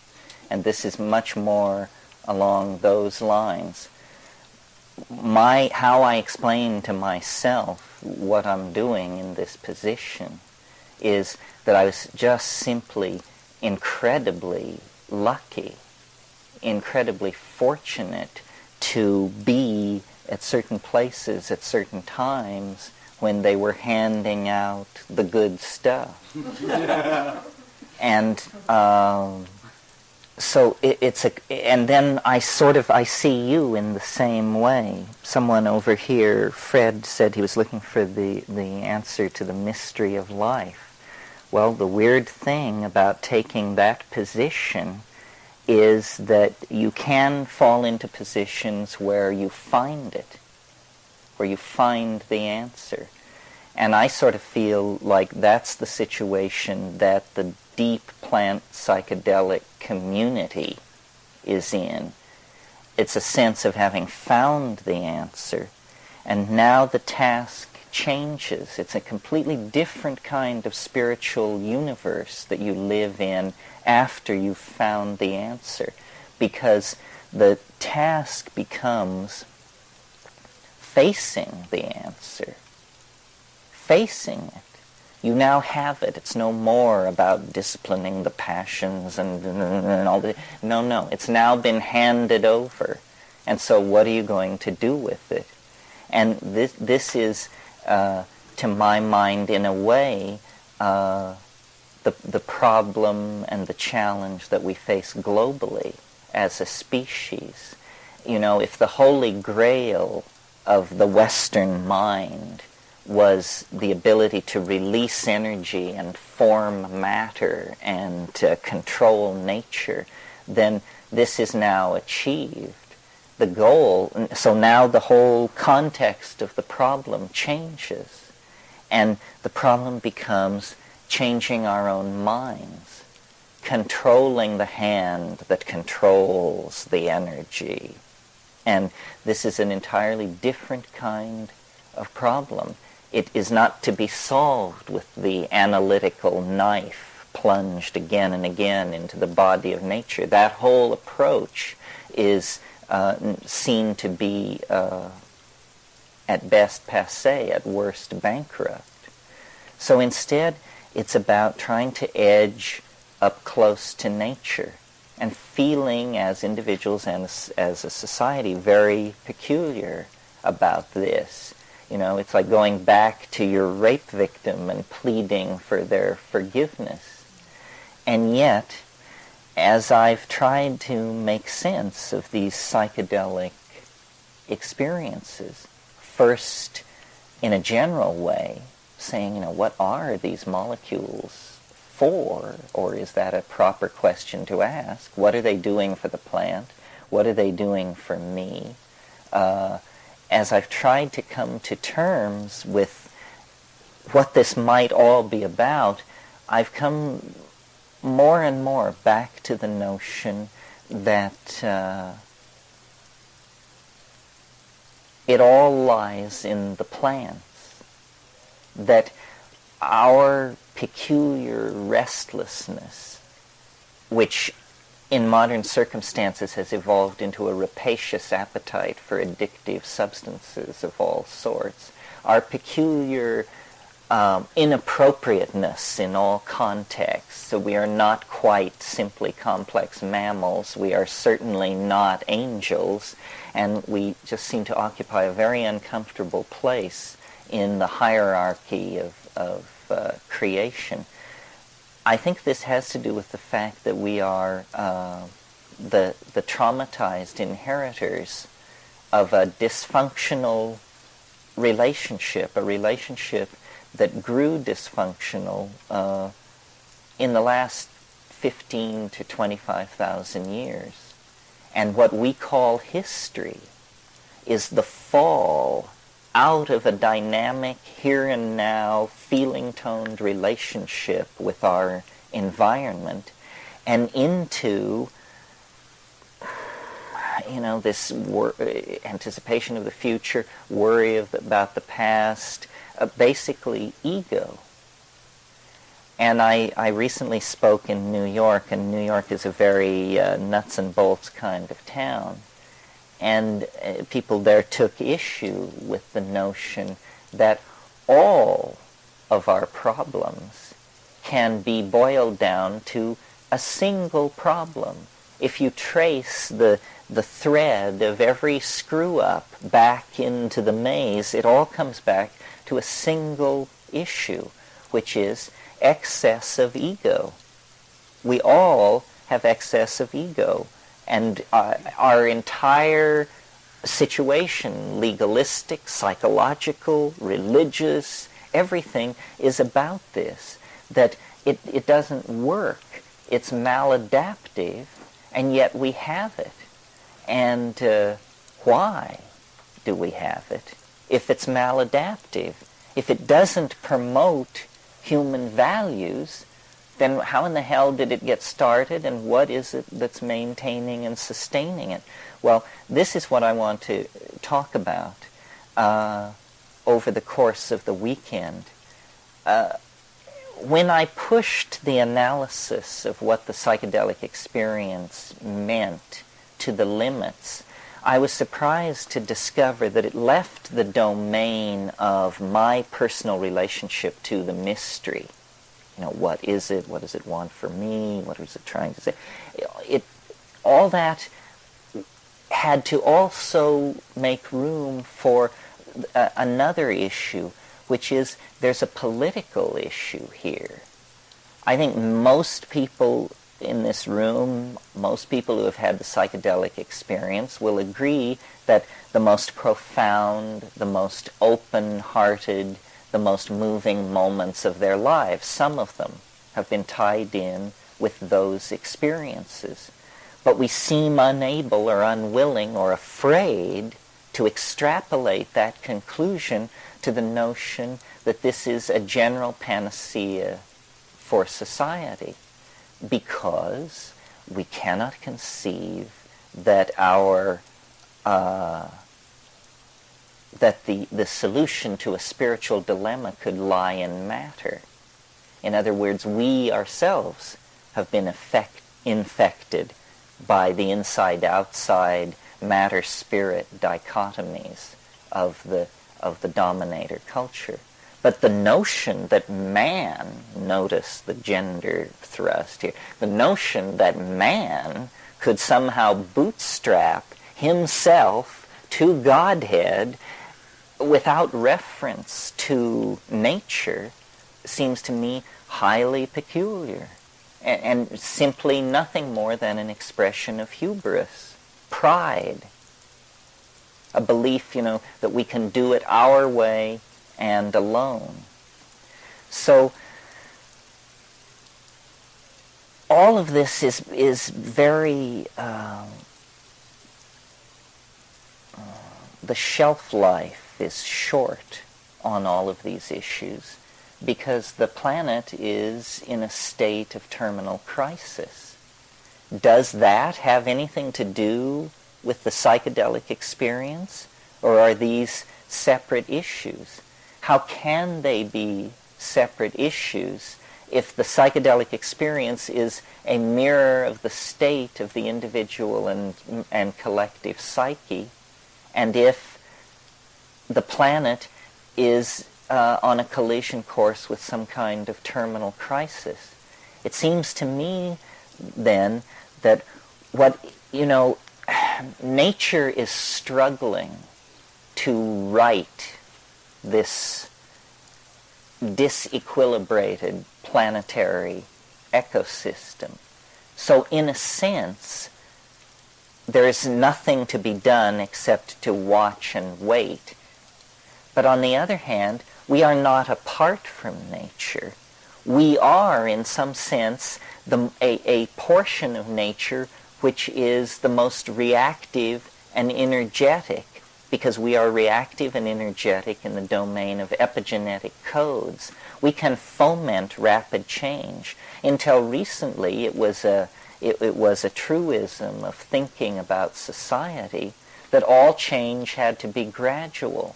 And this is much more along those lines. How I explain to myself what I'm doing in this position is that I was just simply incredibly lucky, incredibly fortunate to be at certain places at certain times when they were handing out the good stuff. And so and then I see you in the same way. Someone over here, Fred, said he was looking for the answer to the mystery of life. Well, the weird thing about taking that position is that you can fall into positions where you find it, where you find the answer. And I sort of feel like that's the situation that the deep plant psychedelic community is in. It's a sense of having found the answer, and now the task changes. It's a completely different kind of spiritual universe that you live in after you've found the answer, because the task becomes facing the answer, facing it. You now have it. It's no more about disciplining the passions and all the... No. It's now been handed over. And so what are you going to do with it? And this is, to my mind, in a way, the problem and the challenge that we face globally as a species. You know, if the holy grail of the Western mind was the ability to release energy and form matter and to control nature, then this is now achieved. The goal, so now the whole context of the problem changes, and the problem becomes changing our own minds, controlling the hand that controls the energy. And this is an entirely different kind of problem. It is not to be solved with the analytical knife plunged again and again into the body of nature. That whole approach is seen to be at best passé, at worst bankrupt. So instead, it's about trying to edge up close to nature and feeling as individuals and as a society very peculiar about this. You know, it's like going back to your rape victim and pleading for their forgiveness. And yet, as I've tried to make sense of these psychedelic experiences, first in a general way, saying, you know, what are these molecules for? Or is that a proper question to ask? What are they doing for the plant? What are they doing for me? As I've tried to come to terms with what this might all be about, I've come more and more back to the notion that it all lies in the plants, that our peculiar restlessness, which in modern circumstances has evolved into a rapacious appetite for addictive substances of all sorts, our peculiar inappropriateness in all contexts. So we are not quite simply complex mammals. We are certainly not angels, and we just seem to occupy a very uncomfortable place in the hierarchy of creation. I think this has to do with the fact that we are the traumatized inheritors of a dysfunctional relationship, a relationship that grew dysfunctional in the last 15 to 25,000 years. And what we call history is the fall out of a dynamic, here and now, feeling-toned relationship with our environment and into, you know, this anticipation of the future, worry about the past, basically ego. And I recently spoke in New York, and New York is a very nuts and bolts kind of town. And people there took issue with the notion that all of our problems can be boiled down to a single problem. If you trace the thread of every screw-up back into the maze, it all comes back to a single issue, which is excess of ego. We all have excess of ego. And our entire situation, legalistic, psychological, religious, everything is about this, that it doesn't work. It's maladaptive, and yet we have it. And why do we have it if it's maladaptive? If it doesn't promote human values, then how in the hell did it get started, and what is it that's maintaining and sustaining it? Well, this is what I want to talk about over the course of the weekend. When I pushed the analysis of what the psychedelic experience meant to the limits, I was surprised to discover that it left the domain of my personal relationship to the mystery. You know, what is it? What does it want for me? What is it trying to say? All that had to also make room for another issue, which is there's a political issue here. I think most people in this room, most people who have had the psychedelic experience will agree that the most profound, the most open-hearted, the most moving moments of their lives, some of them have been tied in with those experiences. But we seem unable or unwilling or afraid to extrapolate that conclusion to the notion that this is a general panacea for society, because we cannot conceive that that the solution to a spiritual dilemma could lie in matter. In other words, we ourselves have been infected by the inside-outside matter-spirit dichotomies of the dominator culture. But the notion that man, notice the gender thrust here, the notion that man could somehow bootstrap himself to Godhead without reference to nature seems to me highly peculiar, and simply nothing more than an expression of hubris, pride, a belief, that we can do it our way and alone. So all of this is very the shelf life is short on all of these issues, because the planet is in a state of terminal crisis. Does that have anything to do with the psychedelic experience, or are these separate issues? How can they be separate issues if the psychedelic experience is a mirror of the state of the individual and collective psyche, and if the planet is on a collision course with some kind of terminal crisis? It seems to me then that nature is struggling to right this disequilibrated planetary ecosystem. So in a sense, there is nothing to be done except to watch and wait. But on the other hand, we are not apart from nature. We are, in some sense, a portion of nature which is the most reactive and energetic, because we are reactive and energetic in the domain of epigenetic codes. We can foment rapid change. Until recently, it was a truism of thinking about society that all change had to be gradual.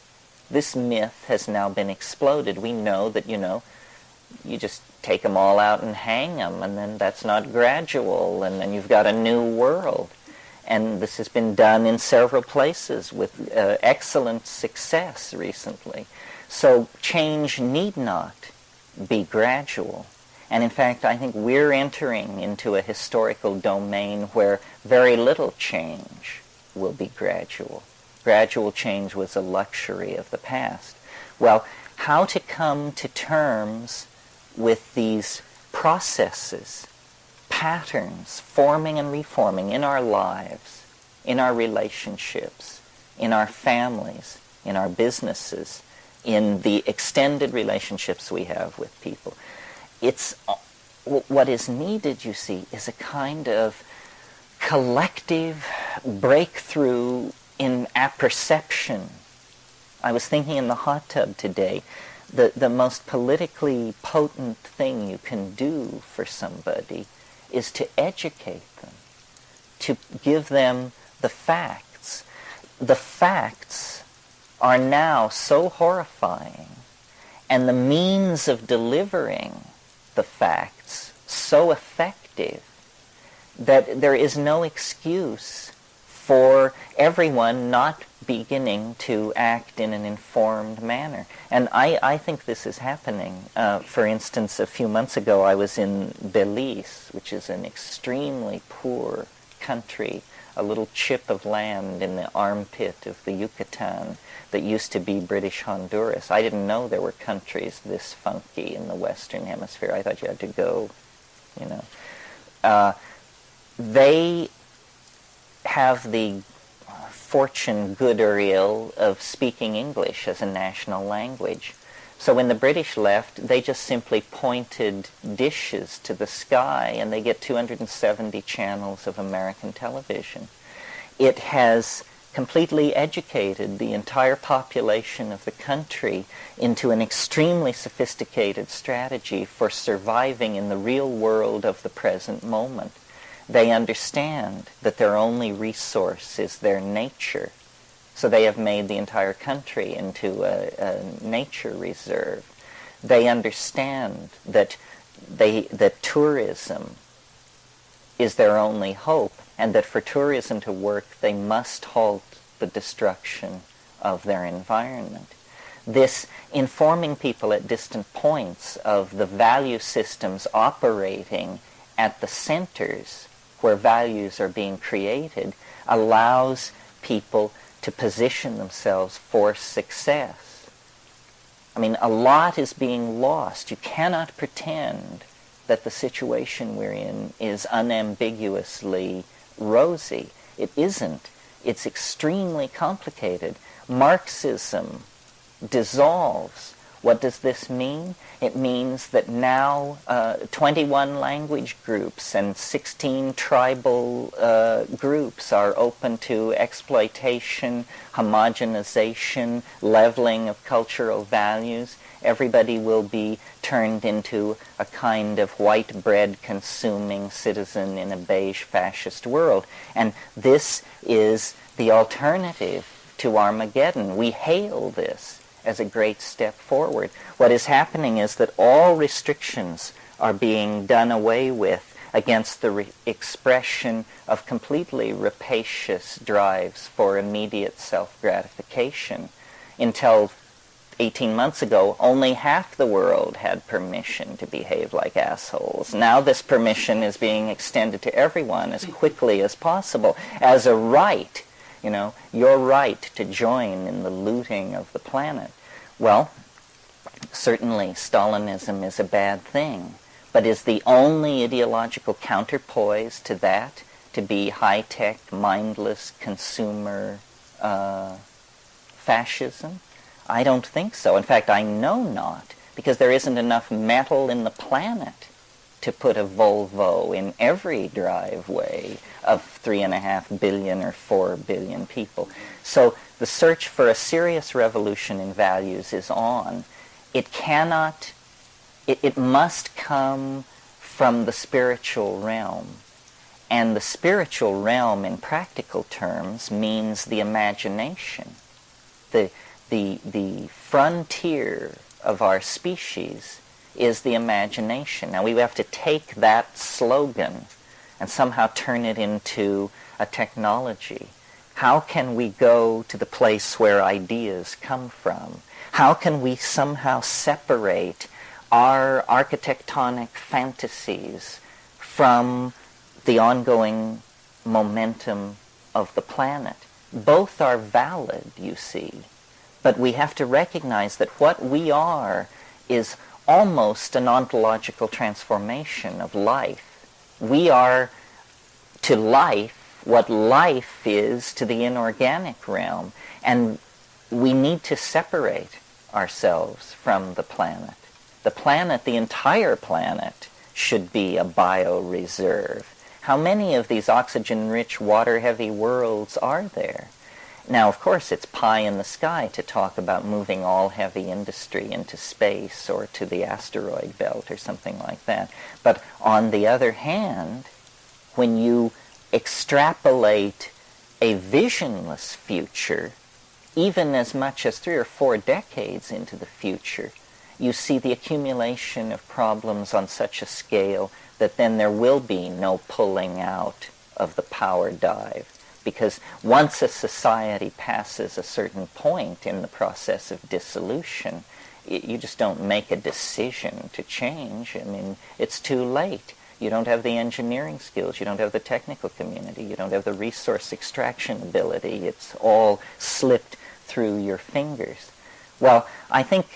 This myth has now been exploded. We know that, you just take them all out and hang them, and then that's not gradual, and then you've got a new world. And this has been done in several places with excellent success recently. So change need not be gradual. And in fact, I think we're entering into a historical domain where very little change will be gradual. Gradual change was a luxury of the past. Well, how to come to terms with these processes, patterns forming and reforming in our lives, in our relationships, in our families, in our businesses, in the extended relationships we have with people. It's what is needed, you see, is a kind of collective breakthrough in apperception. I was thinking in the hot tub today, the most politically potent thing you can do for somebody is to educate them, to give them the facts. The facts are now so horrifying, and the means of delivering the facts so effective that there is no excuse for everyone not beginning to act in an informed manner. And I think this is happening. For instance, a few months ago I was in Belize, which is an extremely poor country, a little chip of land in the armpit of the Yucatan that used to be British Honduras. I didn't know there were countries this funky in the Western Hemisphere. I thought you had to go, you know. They have the fortune, good or ill, of speaking English as a national language. So when the British left, they just simply pointed dishes to the sky, and they get 270 channels of American television. It has completely educated the entire population of the country into an extremely sophisticated strategy for surviving in the real world of the present moment. They understand that their only resource is their nature. So they have made the entire country into a nature reserve. They understand that tourism is their only hope, and that for tourism to work, they must halt the destruction of their environment. This informing people at distant points of the value systems operating at the centers where values are being created allows people to position themselves for success. I mean, a lot is being lost. You cannot pretend that the situation we're in is unambiguously rosy. It isn't. It's extremely complicated. Marxism dissolves. What does this mean? It means that now 21 language groups and 16 tribal groups are open to exploitation, homogenization, leveling of cultural values. Everybody will be turned into a kind of white bread consuming citizen in a beige fascist world. And this is the alternative to Armageddon. We hail this as a great step forward. What is happening is that all restrictions are being done away with against the expression of completely rapacious drives for immediate self-gratification. Until 18 months ago, only half the world had permission to behave like assholes. Now this permission is being extended to everyone as quickly as possible as a right. You know, your right to join in the looting of the planet. Well, certainly Stalinism is a bad thing, but is the only ideological counterpoise to that to be high-tech, mindless consumer fascism? I don't think so. In fact, I know not, because there isn't enough metal in the planet to put a Volvo in every driveway of 3.5 billion or 4 billion people. So the search for a serious revolution in values is on. It cannot, it must come from the spiritual realm. And the spiritual realm in practical terms means the imagination. The frontier of our species is the imagination. Now we have to take that slogan and somehow turn it into a technology. How can we go to the place where ideas come from? How can we somehow separate our architectonic fantasies from the ongoing momentum of the planet? Both are valid, you see, but we have to recognize that what we are is almost an ontological transformation of life. We are to life what life is to the inorganic realm. And we need to separate ourselves from the planet. The planet, the entire planet, should be a bioreserve. How many of these oxygen-rich, water-heavy worlds are there? Now, of course, it's pie in the sky to talk about moving all heavy industry into space or to the asteroid belt or something like that. But on the other hand, when you extrapolate a visionless future, even as much as 3 or 4 decades into the future, you see the accumulation of problems on such a scale that then there will be no pulling out of the power dive. Because once a society passes a certain point in the process of dissolution, you just don't make a decision to change. I mean, it's too late. You don't have the engineering skills. You don't have the technical community. You don't have the resource extraction ability. It's all slipped through your fingers. Well, I think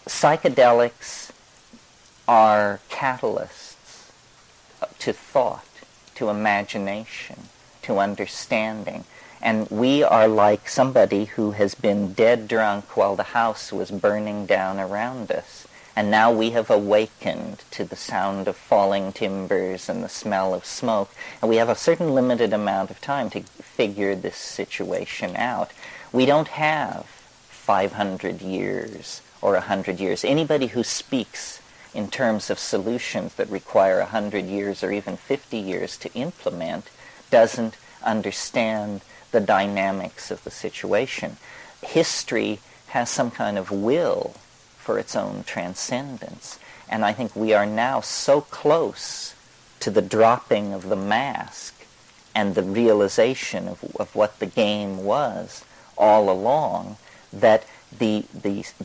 psychedelics are catalysts to thought, to imagination, to understanding. And we are like somebody who has been dead drunk while the house was burning down around us. And now we have awakened to the sound of falling timbers and the smell of smoke. And we have a certain limited amount of time to figure this situation out. We don't have 500 years or 100 years. Anybody who speaks in terms of solutions that require 100 years or even 50 years to implement doesn't understand the dynamics of the situation. History has some kind of will for its own transcendence. And I think we are now so close to the dropping of the mask and the realization of what the game was all along, that the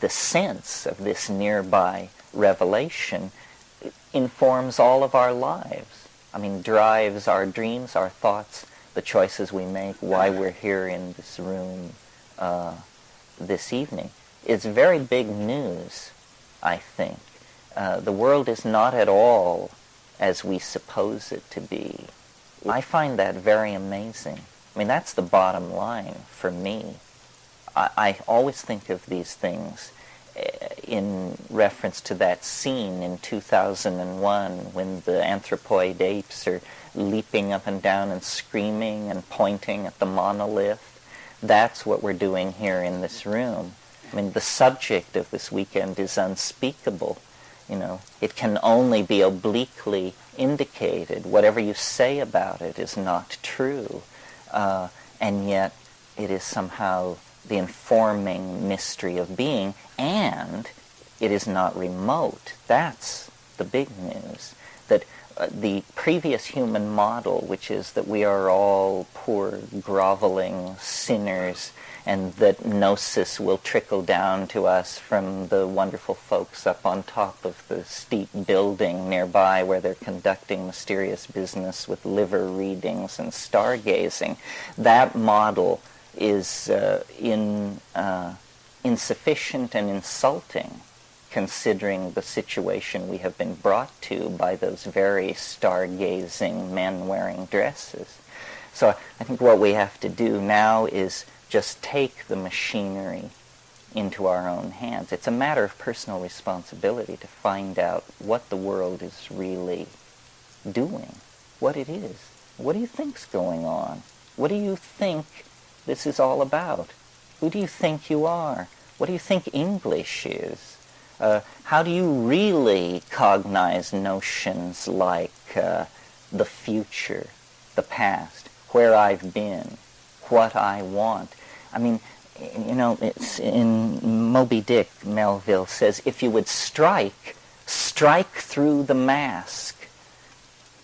sense of this nearby revelation informs all of our lives. I mean, drives our dreams, our thoughts, the choices we make, why we're here in this room this evening. It's very big news, I think. The world is not at all as we suppose it to be. I find that very amazing. I mean, that's the bottom line for me. I always think of these things in reference to that scene in 2001 when the anthropoid apes are leaping up and down and screaming and pointing at the monolith. That's what we're doing here in this room. I mean, the subject of this weekend is unspeakable. You know, it can only be obliquely indicated. Whatever you say about it is not true. And yet it is somehow the informing mystery of being, and it is not remote. That's the big news. That the previous human model, which is that we are all poor, groveling sinners, and that gnosis will trickle down to us from the wonderful folks up on top of the steep building nearby where they're conducting mysterious business with liver readings and stargazing. That model is insufficient and insulting, considering the situation we have been brought to by those very stargazing men wearing dresses. So I think what we have to do now is just take the machinery into our own hands. It's a matter of personal responsibility to find out what the world is really doing, what it is. What do you think's going on? What do you think this is all about? Who do you think you are? What do you think English is? How do you really cognize notions like the future, the past, where I've been, what I want? I mean, you know, it's in Moby Dick, Melville says, if you would strike through the mask.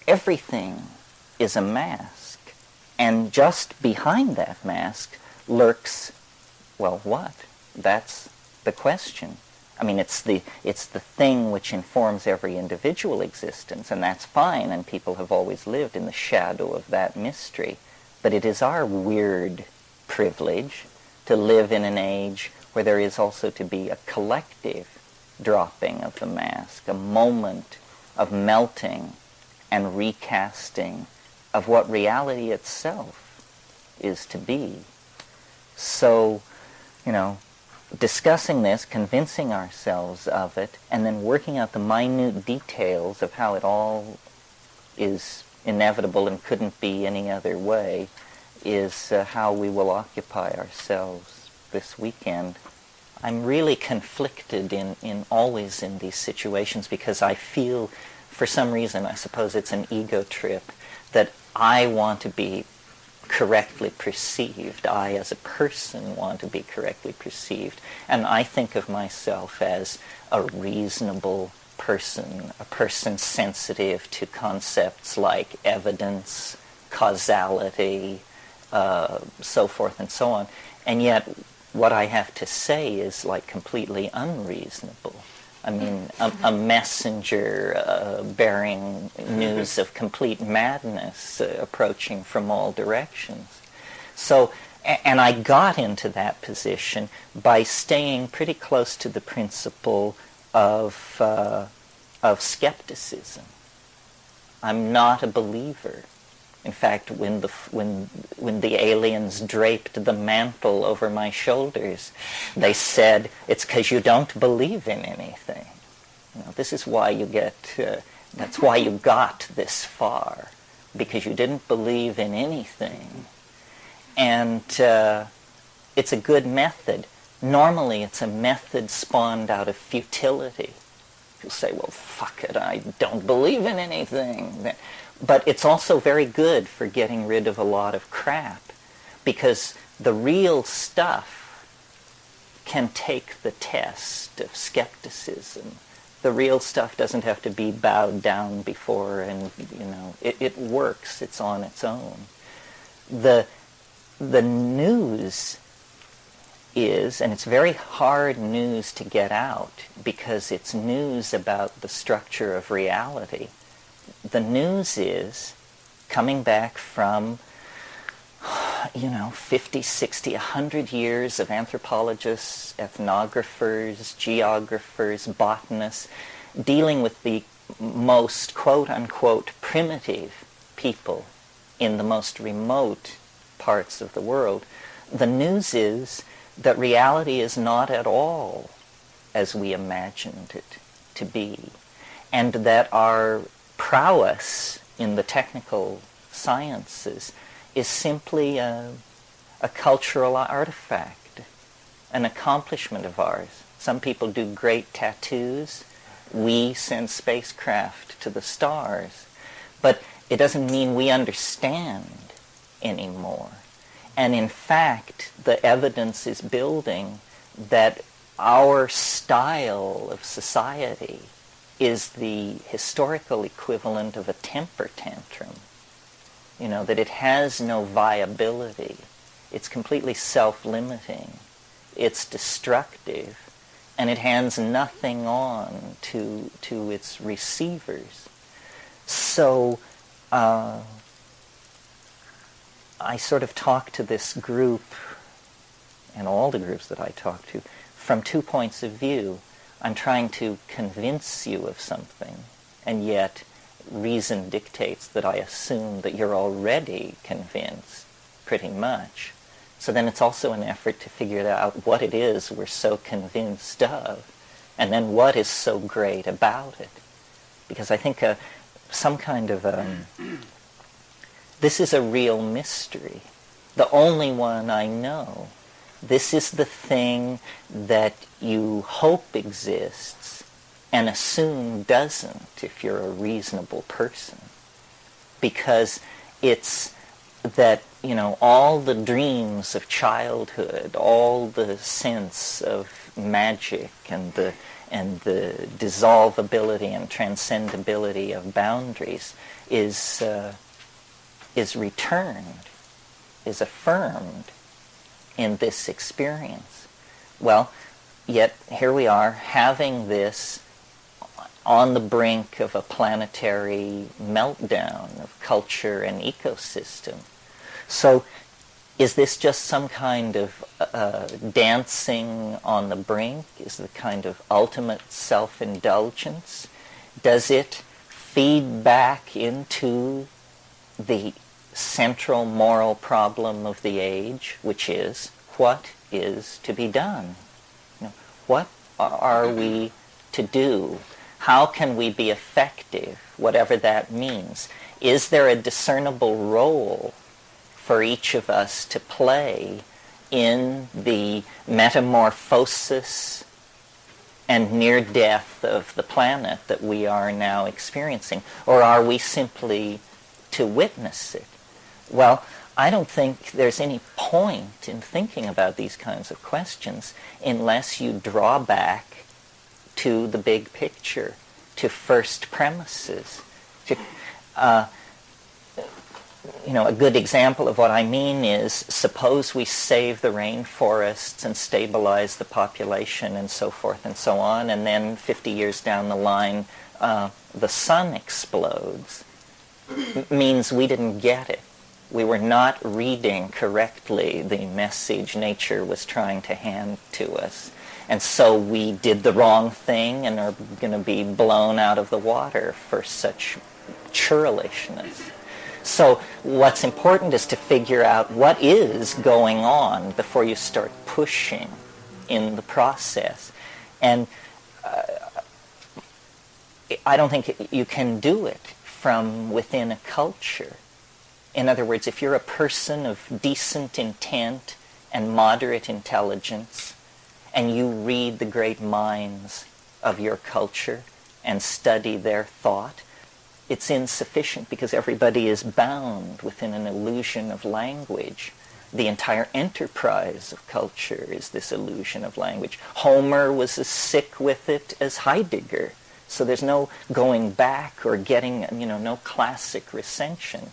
Everything is a mask. And just behind that mask lurks, well, what? That's the question. I mean, it's the thing which informs every individual existence, and that's fine, and people have always lived in the shadow of that mystery. But it is our weird privilege to live in an age where there is also to be a collective dropping of the mask, a moment of melting and recasting of what reality itself is to be. So, discussing this, convincing ourselves of it, and then working out the minute details of how it all is inevitable and couldn't be any other way is how we will occupy ourselves this weekend. I'm really conflicted in always in these situations because I feel, for some reason, I suppose it's an ego trip, that I want to be correctly perceived. I, as a person, want to be correctly perceived. And I think of myself as a reasonable person, a person sensitive to concepts like evidence, causality, so forth and so on. And yet, what I have to say is like completely unreasonable. I mean, a messenger bearing news of complete madness approaching from all directions. So, and I got into that position by staying pretty close to the principle of skepticism. I'm not a believer. In fact, when the aliens draped the mantle over my shoulders, they said, "It's because you don't believe in anything. This is why you get. That's why you got this far, because you didn't believe in anything." And it's a good method. Normally, it's a method spawned out of futility. You'll say, "Well, fuck it, I don't believe in anything." But it's also very good for getting rid of a lot of crap, because the real stuff can take the test of skepticism. The real stuff doesn't have to be bowed down before, and it works. It's on its own. The news is, and it's very hard news to get out because it's news about the structure of reality. The news is coming back from, 50, 60, 100 years of anthropologists, ethnographers, geographers, botanists, dealing with the most quote-unquote primitive people in the most remote parts of the world. The news is that reality is not at all as we imagined it to be, and that our prowess in the technical sciences is simply a cultural artifact, an accomplishment of ours. Some people do great tattoos. We send spacecraft to the stars. But it doesn't mean we understand anymore. And in fact, the evidence is building that our style of society is the historical equivalent of a temper tantrum. That it has no viability. It's completely self-limiting. It's destructive. And it hands nothing on to its receivers. So I sort of talk to this group, and all the groups that I talk to, from 2 points of view. I'm trying to convince you of something, and yet reason dictates that I assume that you're already convinced, pretty much. So then it's also an effort to figure out what it is we're so convinced of, and then what is so great about it. Because I think some kind of this is a real mystery, the only one I know. This is the thing that you hope exists and assume doesn't if you're a reasonable person. Because it's that, all the dreams of childhood, all the sense of magic and the dissolvability and transcendability of boundaries is returned, is affirmed in this experience. Well, yet here we are having this on the brink of a planetary meltdown of culture and ecosystem. So is this just some kind of dancing on the brink? Is the kind of ultimate self-indulgence? Does it feed back into the central moral problem of the age, which is, what is to be done? What are we to do? How can we be effective, whatever that means? Is there a discernible role for each of us to play in the metamorphosis and near death of the planet that we are now experiencing? Or are we simply to witness it? Well, I don't think there's any point in thinking about these kinds of questions unless you draw back to the big picture, to first premises. A good example of what I mean is, suppose we save the rainforests and stabilize the population and so forth and so on, and then 50 years down the line, the sun explodes. Means we didn't get it. We were not reading correctly the message nature was trying to hand to us. And so we did the wrong thing and are going to be blown out of the water for such churlishness. So what's important is to figure out what is going on before you start pushing in the process. And I don't think you can do it from within a culture. In other words, if you're a person of decent intent and moderate intelligence, and you read the great minds of your culture and study their thought, it's insufficient because everybody is bound within an illusion of language. The entire enterprise of culture is this illusion of language. Homer was as sick with it as Heidegger. So there's no going back or getting, no classic recension.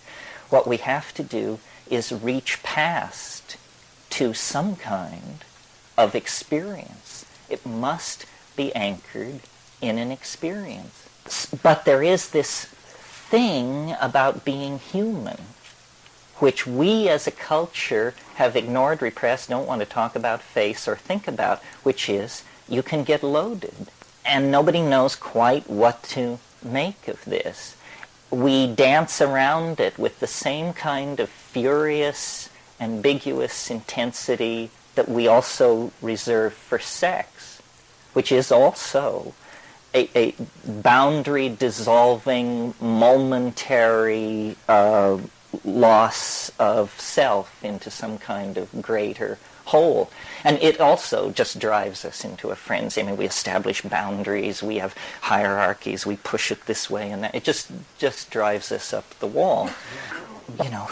What we have to do is reach past to some kind of experience. It must be anchored in an experience. But there is this thing about being human, which we as a culture have ignored, repressed, don't want to talk about, face, or think about, which is you can get loaded. And nobody knows quite what to make of this. We dance around it with the same kind of furious, ambiguous intensity that we also reserve for sex, which is also a boundary-dissolving, momentary loss of self into some kind of greater whole. And it also just drives us into a frenzy. I mean, we establish boundaries, we have hierarchies, we push it this way and that. It just drives us up the wall.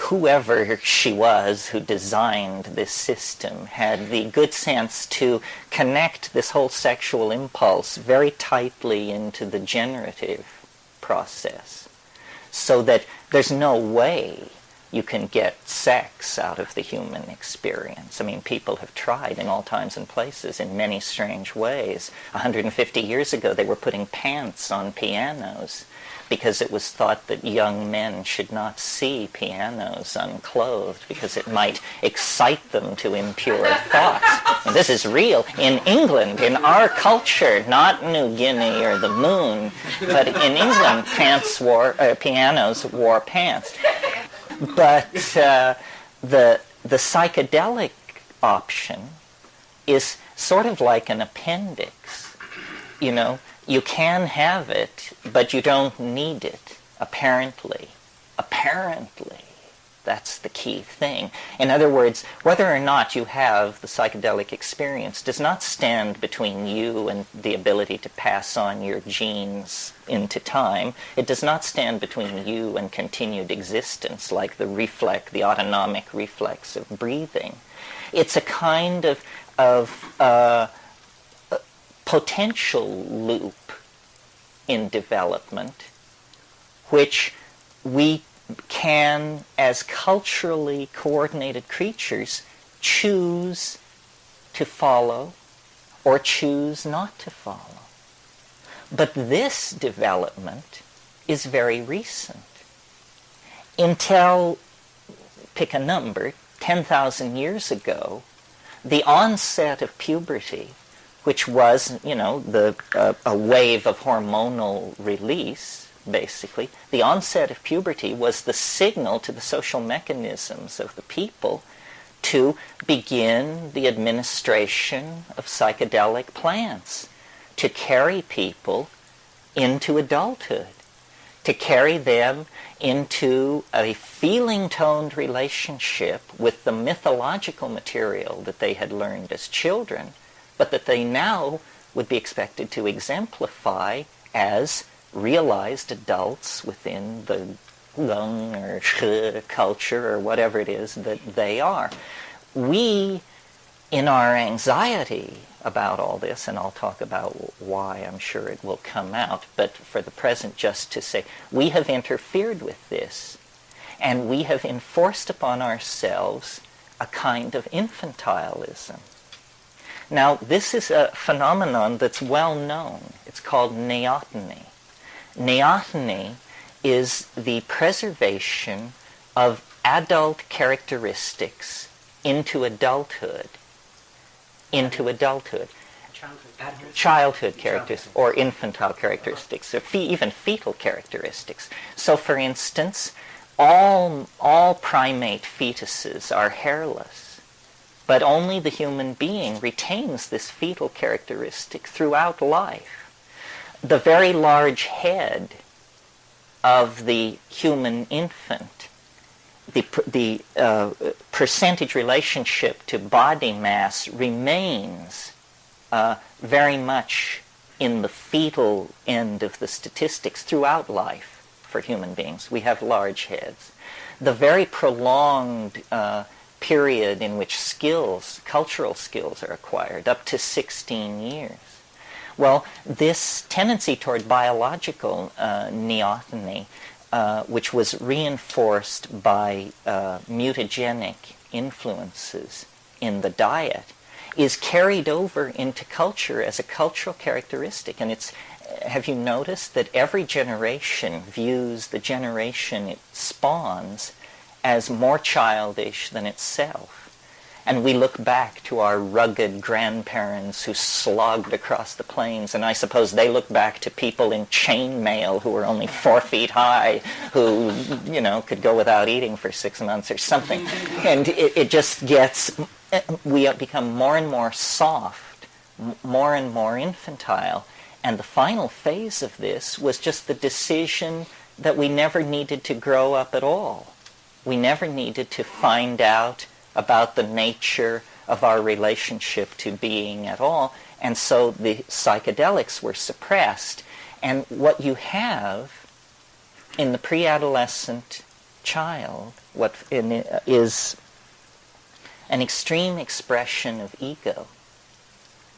Whoever she was who designed this system had the good sense to connect this whole sexual impulse very tightly into the generative process, so that there's no way you can get sex out of the human experience. I mean, people have tried in all times and places in many strange ways. 150 years ago, they were putting pants on pianos because it was thought that young men should not see pianos unclothed because it might excite them to impure thoughts. And this is real. In England, in our culture, not New Guinea or the moon, but in England, pianos wore pants. But the psychedelic option is sort of like an appendix. You can have it, but you don't need it, apparently. Apparently. That's the key thing. In other words, whether or not you have the psychedelic experience does not stand between you and the ability to pass on your genes into time. It does not stand between you and continued existence, like the autonomic reflex of breathing. It's a kind of potential loop in development, which we can, as culturally coordinated creatures, choose to follow or choose not to follow. But this development is very recent. Until, pick a number, 10,000 years ago, the onset of puberty, which was, a wave of hormonal release, basically. The onset of puberty was the signal to the social mechanisms of the people to begin the administration of psychedelic plants, to carry people into adulthood, to carry them into a feeling-toned relationship with the mythological material that they had learned as children, but that they now would be expected to exemplify as realized adults within the lung or culture or whatever it is that they are. We, in our anxiety about all this, and I'll talk about why I'm sure it will come out, but for the present just to say, we have interfered with this, and we have enforced upon ourselves a kind of infantilism. Now, this is a phenomenon that's well known. It's called neoteny. Neoteny is the preservation of adult characteristics into adulthood. Childhood characteristics, or infantile characteristics, or even fetal characteristics. So, for instance, all primate fetuses are hairless, but only the human being retains this fetal characteristic throughout life. The very large head of the human infant, the percentage relationship to body mass remains very much in the fetal end of the statistics throughout life for human beings. We have large heads. The very prolonged period in which skills, cultural skills, are acquired, up to 16 years. Well, this tendency toward biological neoteny, which was reinforced by mutagenic influences in the diet, is carried over into culture as a cultural characteristic. And have you noticed that every generation views the generation it spawns as more childish than itself? And we look back to our rugged grandparents who slogged across the plains, and I suppose they look back to people in chainmail who were only 4 feet high, who, could go without eating for 6 months or something. And it just gets, we become more and more soft, more and more infantile. And the final phase of this was just the decision that we never needed to grow up at all. We never needed to find out about the nature of our relationship to being at all, and so the psychedelics were suppressed. And what you have in the pre-adolescent child is an extreme expression of ego.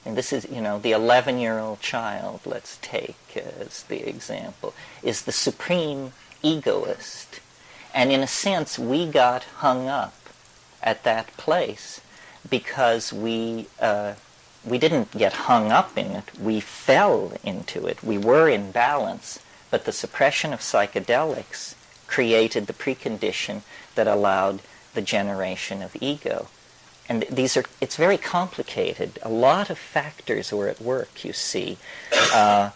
And this is, the 11-year-old child, let's take as the example, is the supreme egoist. And in a sense, we got hung up at that place because we didn't get hung up in it. We fell into it. We were in balance, but the suppression of psychedelics created the precondition that allowed the generation of ego. And it's very complicated. A lot of factors were at work, you see. The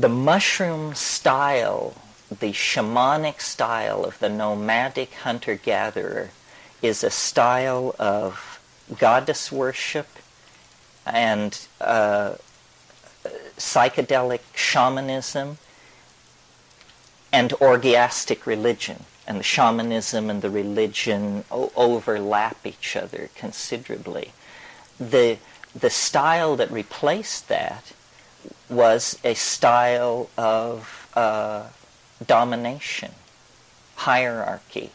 mushroom style, the shamanic style of the nomadic hunter-gatherer, is a style of goddess worship and psychedelic shamanism and orgiastic religion. And the shamanism and the religion overlap each other considerably. The style that replaced that was a style of domination, hierarchy,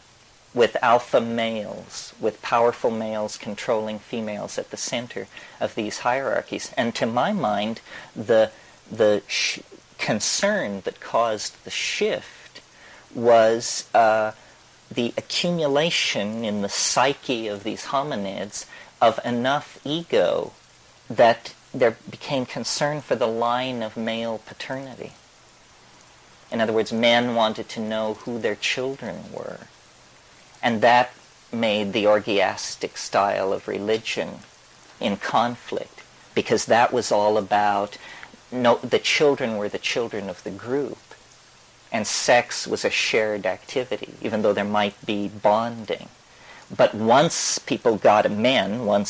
with alpha males, with powerful males controlling females at the center of these hierarchies. And to my mind, the concern that caused the shift was the accumulation in the psyche of these hominids of enough ego that there became concern for the line of male paternity. In other words, men wanted to know who their children were. And that made the orgiastic style of religion in conflict, because that was all about, the children were the children of the group. and sex was a shared activity, even though there might be bonding. But once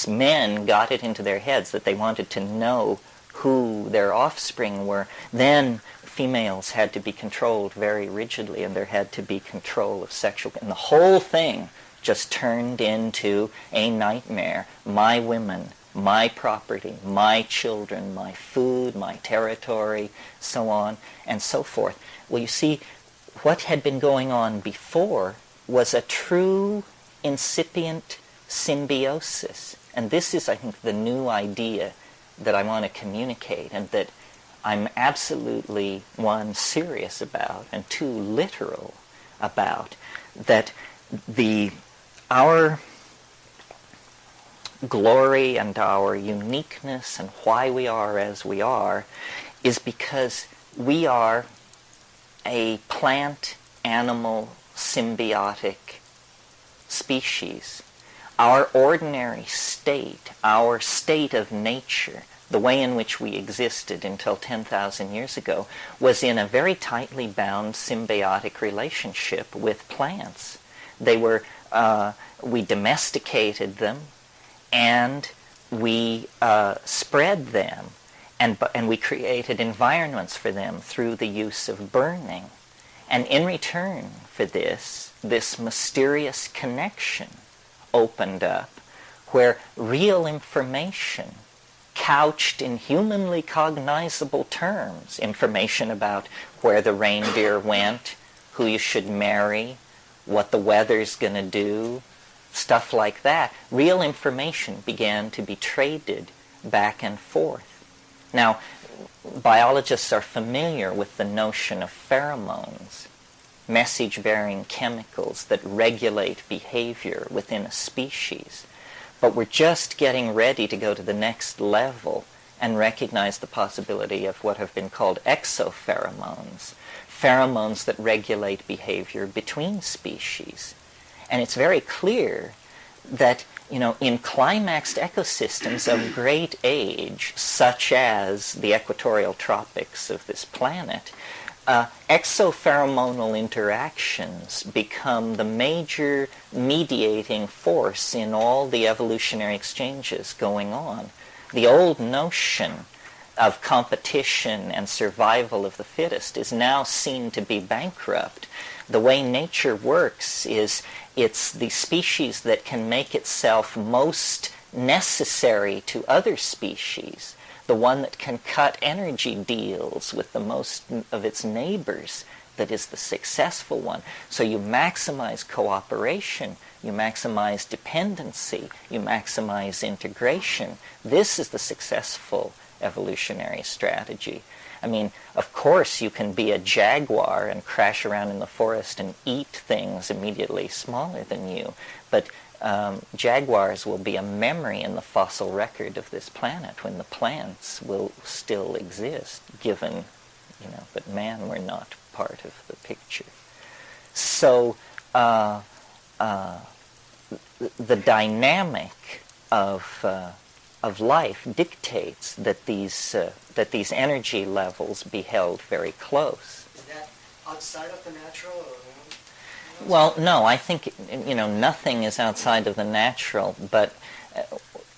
men got it into their heads that they wanted to know who their offspring were, then females had to be controlled very rigidly, and there had to be control of sexual... And the whole thing just turned into a nightmare. My women, my property, my children, my food, my territory, so on and so forth. Well, you see, what had been going on before was a true incipient symbiosis. And this is, I think, the new idea that I want to communicate, and that I'm absolutely, one, serious about, and two, literal about, that our glory and our uniqueness and why we are as we are is because we are a plant-animal symbiotic species. Our ordinary state, our state of nature, the way in which we existed until 10,000 years ago, was in a very tightly bound symbiotic relationship with plants. We domesticated them, and we spread them, and we created environments for them through the use of burning. And in return for this mysterious connection opened up, where real information, couched in humanly cognizable terms, information about where the reindeer went, who you should marry, what the weather's going to do, stuff like that, real information began to be traded back and forth. Now, biologists are familiar with the notion of pheromones, message-bearing chemicals that regulate behavior within a species. But we're just getting ready to go to the next level and recognize the possibility of what have been called exopheromones, pheromones that regulate behavior between species. And it's very clear that, in climaxed ecosystems of great age, such as the equatorial tropics of this planet, exopheromonal interactions become the major mediating force in all the evolutionary exchanges going on. The old notion of competition and survival of the fittest is now seen to be bankrupt. The way nature works is it's the species that can make itself most necessary to other species, the one that can cut energy deals with the most of its neighbors, that is the successful one. So you maximize cooperation, you maximize dependency, you maximize integration. This is the successful evolutionary strategy. I mean, of course you can be a jaguar and crash around in the forest and eat things immediately smaller than you, but jaguars will be a memory in the fossil record of this planet when the plants will still exist, given, that man were not part of the picture. So the dynamic of life dictates that these energy levels be held very close. Is that outside of the natural, or? Well, no, I think, nothing is outside of the natural, but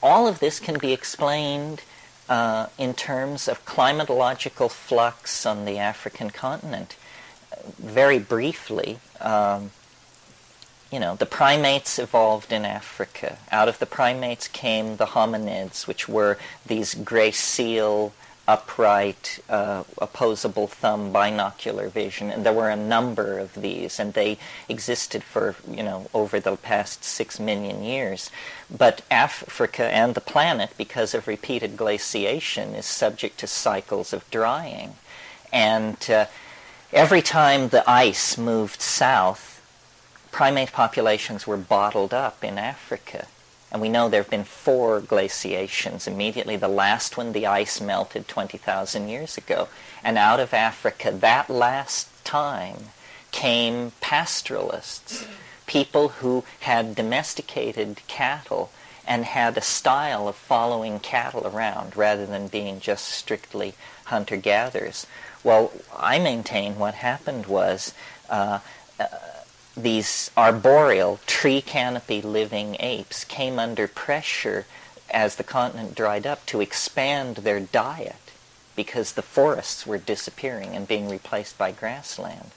all of this can be explained in terms of climatological flux on the African continent. Very briefly, the primates evolved in Africa. Out of the primates came the hominids, which were these gracile, upright, opposable thumb, binocular vision, and there were a number of these, and they existed for, over the past 6 million years. But Africa and the planet, because of repeated glaciation, is subject to cycles of drying. And every time the ice moved south, primate populations were bottled up in Africa. And we know there have been 4 glaciations immediately. The last one, the ice melted 20,000 years ago. And out of Africa, that last time, came pastoralists, people who had domesticated cattle and had a style of following cattle around rather than being just strictly hunter-gatherers. Well, I maintain what happened was these arboreal, tree canopy living apes came under pressure as the continent dried up to expand their diet because the forests were disappearing and being replaced by grassland.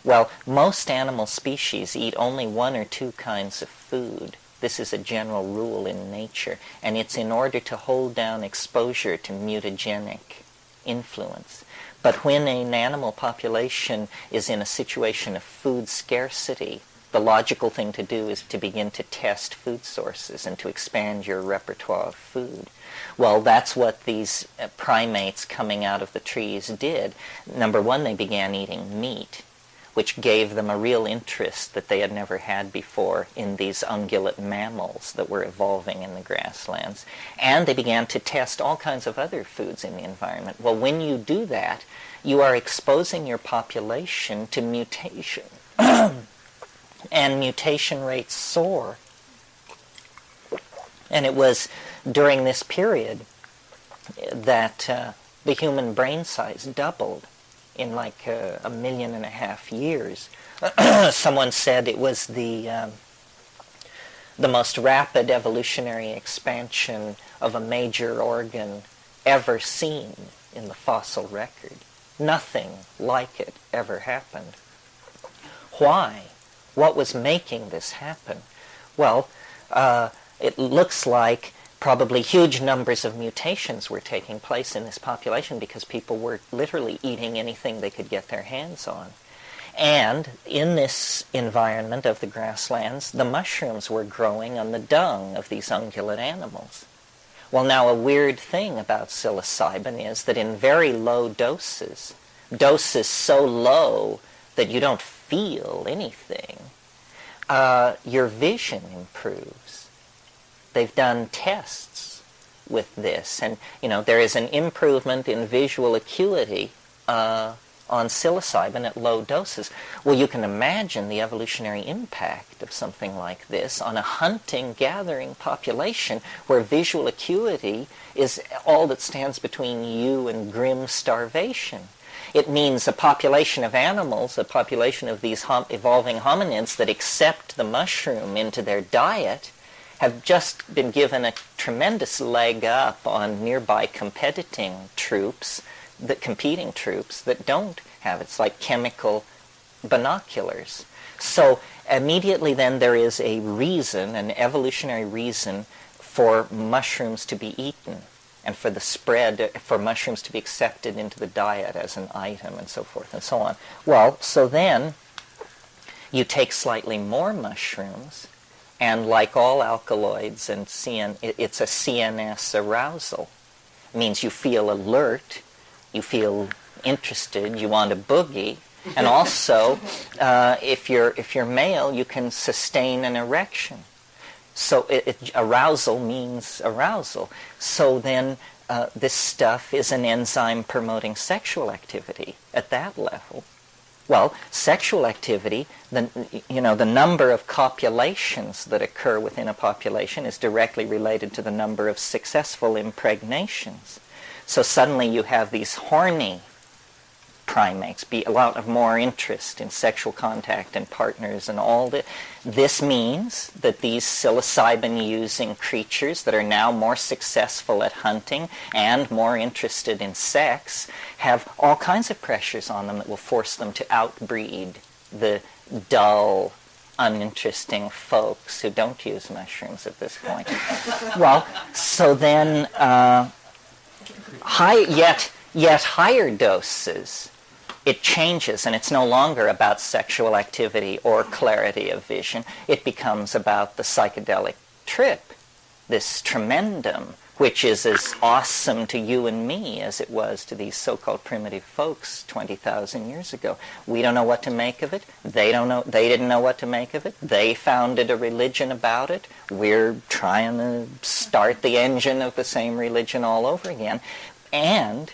Well, most animal species eat only one or two kinds of food. This is a general rule in nature, and it's in order to hold down exposure to mutagenic influence. But when an animal population is in a situation of food scarcity, the logical thing to do is to begin to test food sources and to expand your repertoire of food. Well, that's what these primates coming out of the trees did. Number one, they began eating meat, which gave them a real interest that they had never had before in these ungulate mammals that were evolving in the grasslands. And they began to test all kinds of other foods in the environment. Well, when you do that, you are exposing your population to mutation. And mutation rates soar. And it was during this period that the human brain size doubled in like 1.5 million years. Someone said it was the most rapid evolutionary expansion of a major organ ever seen in the fossil record. Nothing like it ever happened. Why? What was making this happen? Well, it looks like probably huge numbers of mutations were taking place in this population because people were literally eating anything they could get their hands on. And in this environment of the grasslands, the mushrooms were growing on the dung of these ungulate animals. Well, now a weird thing about psilocybin is that in very low doses so low that you don't feel anything, your vision improves. They've done tests with this, and there is an improvement in visual acuity on psilocybin at low doses. Well, you can imagine the evolutionary impact of something like this on a hunting, gathering population where visual acuity is all that stands between you and grim starvation. It means a population of animals, a population of these evolving hominids that accept the mushroom into their diet, have just been given a tremendous leg up on nearby competing troops, competing troops that don't have it. It's like chemical binoculars. So immediately then there is a reason, an evolutionary reason, for mushrooms to be eaten and for the spread, for mushrooms to be accepted into the diet as an item and so forth and so on. Well, so then you take slightly more mushrooms, and like all alkaloids and it's a CNS arousal. It means you feel alert, you feel interested, you want to boogie, and also if you're male, you can sustain an erection. So arousal means arousal. So then this stuff is an enzyme promoting sexual activity at that level. Well, sexual activity, the number of copulations that occur within a population is directly related to the number of successful impregnations. So suddenly you have these horny primates, be a lot of more interest in sexual contact and partners and all that. This means that these psilocybin-using creatures that are now more successful at hunting and more interested in sex have all kinds of pressures on them that will force them to outbreed the dull, uninteresting folks who don't use mushrooms at this point. Well, so then yet higher doses, it changes, and it's no longer about sexual activity or clarity of vision. It becomes about the psychedelic trip, this tremendum, which is as awesome to you and me as it was to these so-called primitive folks 20,000 years ago. We don't know what to make of it. They didn't know what to make of it. They founded a religion about it. We're trying to start the engine of the same religion all over again. And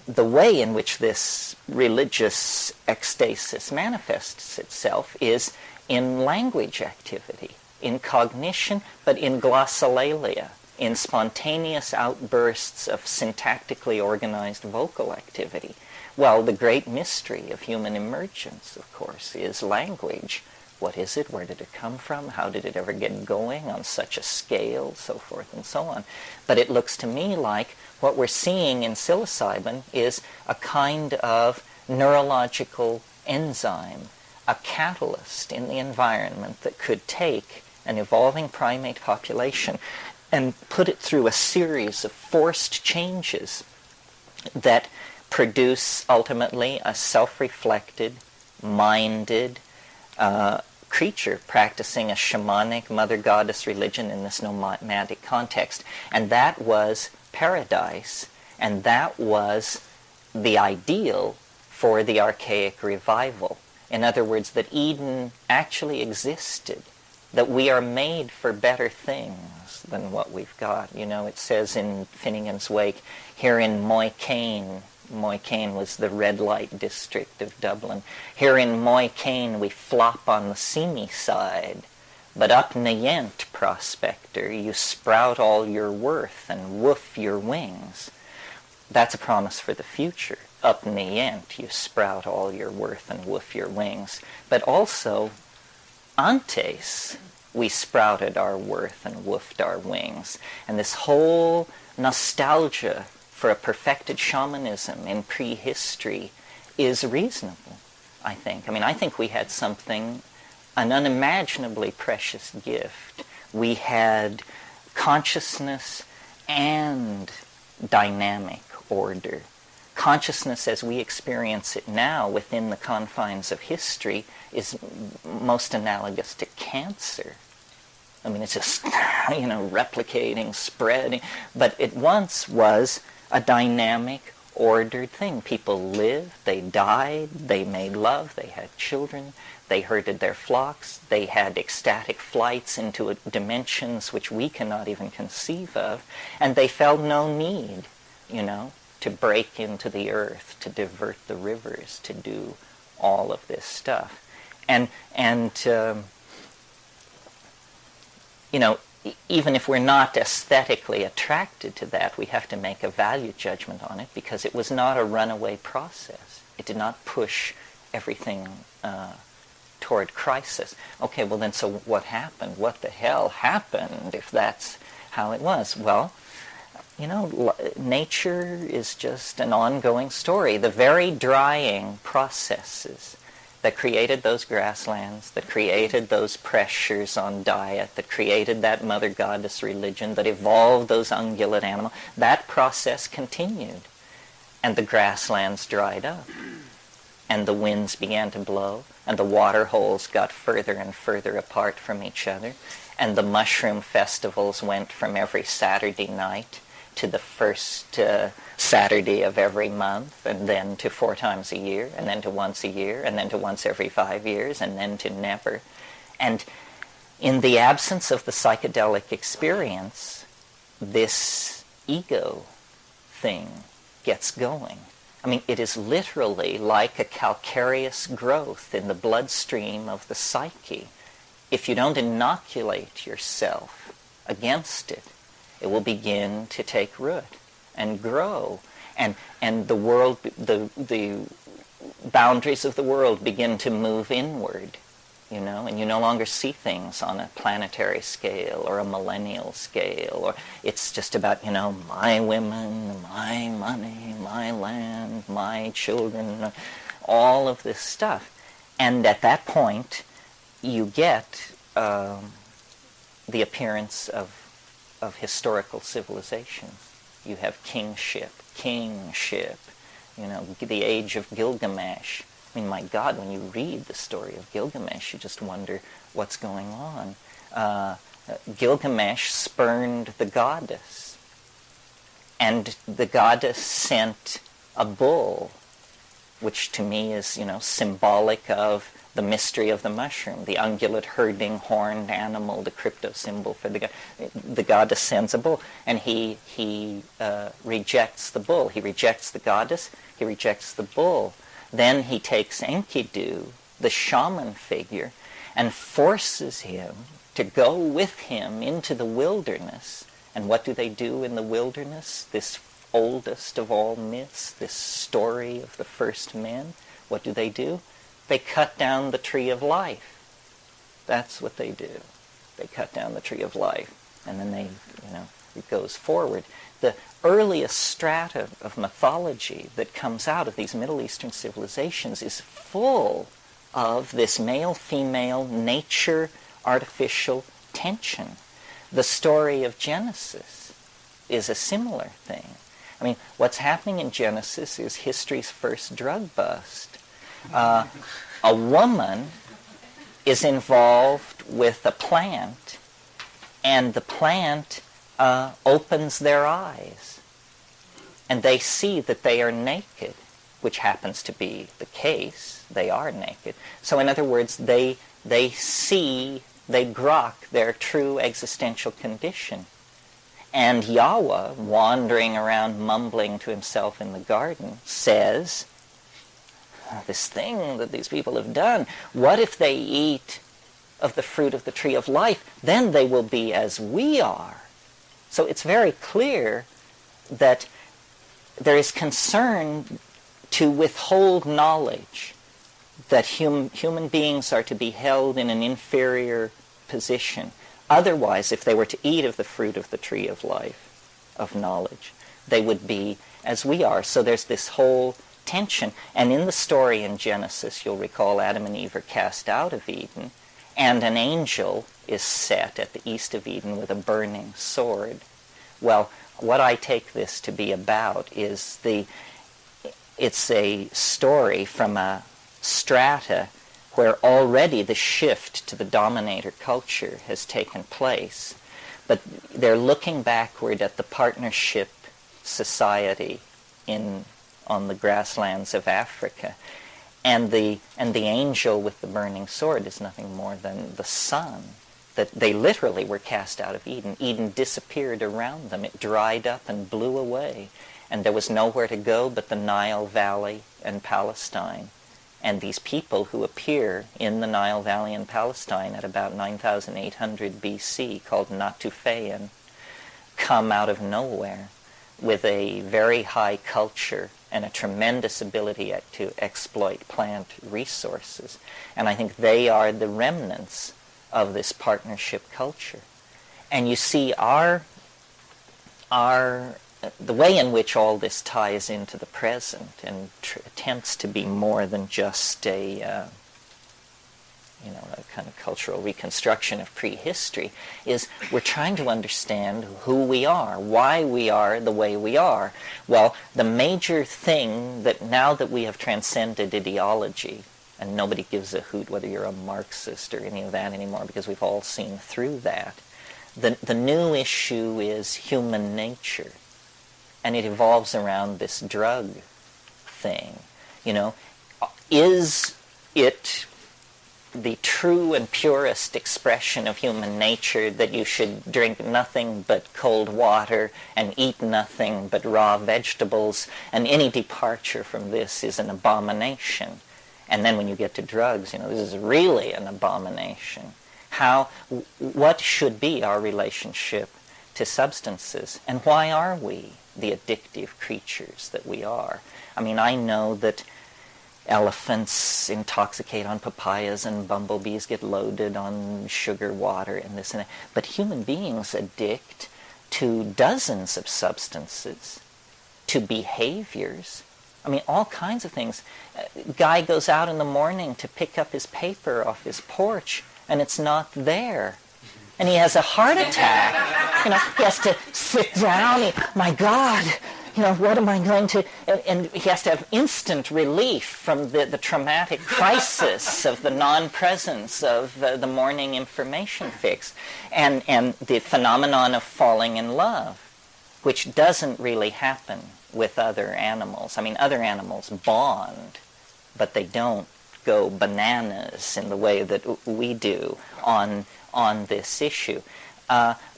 the way in which this religious ecstasis manifests itself is in language activity, in cognition, but in glossolalia, in spontaneous outbursts of syntactically organized vocal activity. Well, the great mystery of human emergence, of course, is language. What is it? Where did it come from? How did it ever get going on such a scale? So forth and so on. But it looks to me like what we're seeing in psilocybin is a kind of neurological enzyme, a catalyst in the environment that could take an evolving primate population and put it through a series of forced changes that produce ultimately a self-reflected, minded creature practicing a shamanic mother goddess religion in this nomadic context. And that was paradise, and that was the ideal for the archaic revival. In other words, that Eden actually existed, that we are made for better things than what we've got. You know, it says in Finnegan's Wake, here in Moycane was the red light district of Dublin. Here in Moycane we flop on the seamy side, but up Nayent, prospector, you sprout all your worth and woof your wings. That's a promise for the future. Up Nayent you sprout all your worth and woof your wings. But also, antes, we sprouted our worth and woofed our wings. And this whole nostalgia for a perfected shamanism in prehistory is reasonable, I think. I mean, I think we had something, an unimaginably precious gift. We had consciousness and dynamic order. Consciousness as we experience it now within the confines of history is most analogous to cancer. I mean, it's just, replicating, spreading. But it once was a dynamic, ordered thing. People lived, they died, they made love, they had children, they herded their flocks, they had ecstatic flights into dimensions which we cannot even conceive of, and they felt no need, to break into the earth, to divert the rivers, to do all of this stuff. And even if we're not aesthetically attracted to that, we have to make a value judgment on it because it was not a runaway process. It did not push everything toward crisis. Okay, well then, so what happened? What the hell happened if that's how it was? Well, nature is just an ongoing story. The very drying processes that created those grasslands, that created those pressures on diet, that created that mother goddess religion, that evolved those ungulate animals, that process continued. And the grasslands dried up. And the winds began to blow. And the water holes got further and further apart from each other. And the mushroom festivals went from every Saturday night to the first Saturday of every month, and then to 4 times a year, and then to once a year, and then to once every 5 years, and then to never. And in the absence of the psychedelic experience, this ego thing gets going. I mean, it is literally like a calcareous growth in the bloodstream of the psyche. If you don't inoculate yourself against it, it will begin to take root and grow, and the world, the boundaries of the world begin to move inward, and you no longer see things on a planetary scale or a millennial scale, or it's just about, my women, my money, my land, my children, all of this stuff. And at that point, you get the appearance of historical civilizations. You have kingship, the age of Gilgamesh. I mean, my God, when you read the story of Gilgamesh, you just wonder what's going on. Gilgamesh spurned the goddess, and the goddess sent a bull, which to me is, symbolic of the mystery of the mushroom, the ungulate herding horned animal, the crypto symbol for the goddess sends a bull, and he rejects the bull. He rejects the goddess, he rejects the bull. Then he takes Enkidu, the shaman figure, and forces him to go with him into the wilderness. And what do they do in the wilderness? This oldest of all myths, this story of the first men, what do? They cut down the tree of life. That's what they do. They cut down the tree of life. And then it goes forward. The earliest strata of mythology that comes out of these Middle Eastern civilizations is full of this male-female nature artificial tension. The story of Genesis is a similar thing. I mean, what's happening in Genesis is history's first drug bust. A woman is involved with a plant, and the plant opens their eyes, and they see that they are naked, which happens to be the case. They are naked. So in other words, they grok their true existential condition. And Yahweh, wandering around mumbling to himself in the garden, says, this thing that these people have done, what if they eat of the fruit of the tree of life? Then they will be as we are. So it's very clear that there is concern to withhold knowledge, that human beings are to be held in an inferior position. Otherwise, if they were to eat of the fruit of the tree of life, of knowledge, they would be as we are. So there's this whole tension. And in the story in Genesis, you'll recall Adam and Eve are cast out of Eden, and an angel is set at the east of Eden with a burning sword. Well, what I take this to be about is it's a story from a strata where already the shift to the dominator culture has taken place. But they're looking backward at the partnership society on the grasslands of Africa. And the angel with the burning sword is nothing more than the sun. That they literally were cast out of Eden. Eden disappeared around them. It dried up and blew away. And there was nowhere to go but the Nile Valley and Palestine. And these people who appear in the Nile Valley and Palestine at about 9,800 BC, called Natufean, come out of nowhere with a very high culture and a tremendous ability to exploit plant resources. And I think they are the remnants of this partnership culture. And you see the way in which all this ties into the present and attempts to be more than just a kind of cultural reconstruction of prehistory is we're trying to understand who we are, why we are the way we are. Well, the major thing that now that we have transcended ideology, and nobody gives a hoot whether you're a Marxist or any of that anymore because we've all seen through that, the new issue is human nature. And it evolves around this drug thing. Is it the true and purest expression of human nature that you should drink nothing but cold water and eat nothing but raw vegetables, and any departure from this is an abomination? And then when you get to drugs, this is really an abomination. What should be our relationship to substances, and why are we the addictive creatures that we are? I mean, I know that elephants intoxicate on papayas and bumblebees get loaded on sugar water and this and that, but human beings addict to dozens of substances, to behaviors. I mean, all kinds of things. A guy goes out in the morning to pick up his paper off his porch, and it's not there. And he has a heart attack. He has to sit down. My God, what am I going to... And he has to have instant relief from the traumatic crisis of the non-presence of the morning information fix. And the phenomenon of falling in love, which doesn't really happen with other animals. I mean, other animals bond, but they don't go bananas in the way that we do on this issue.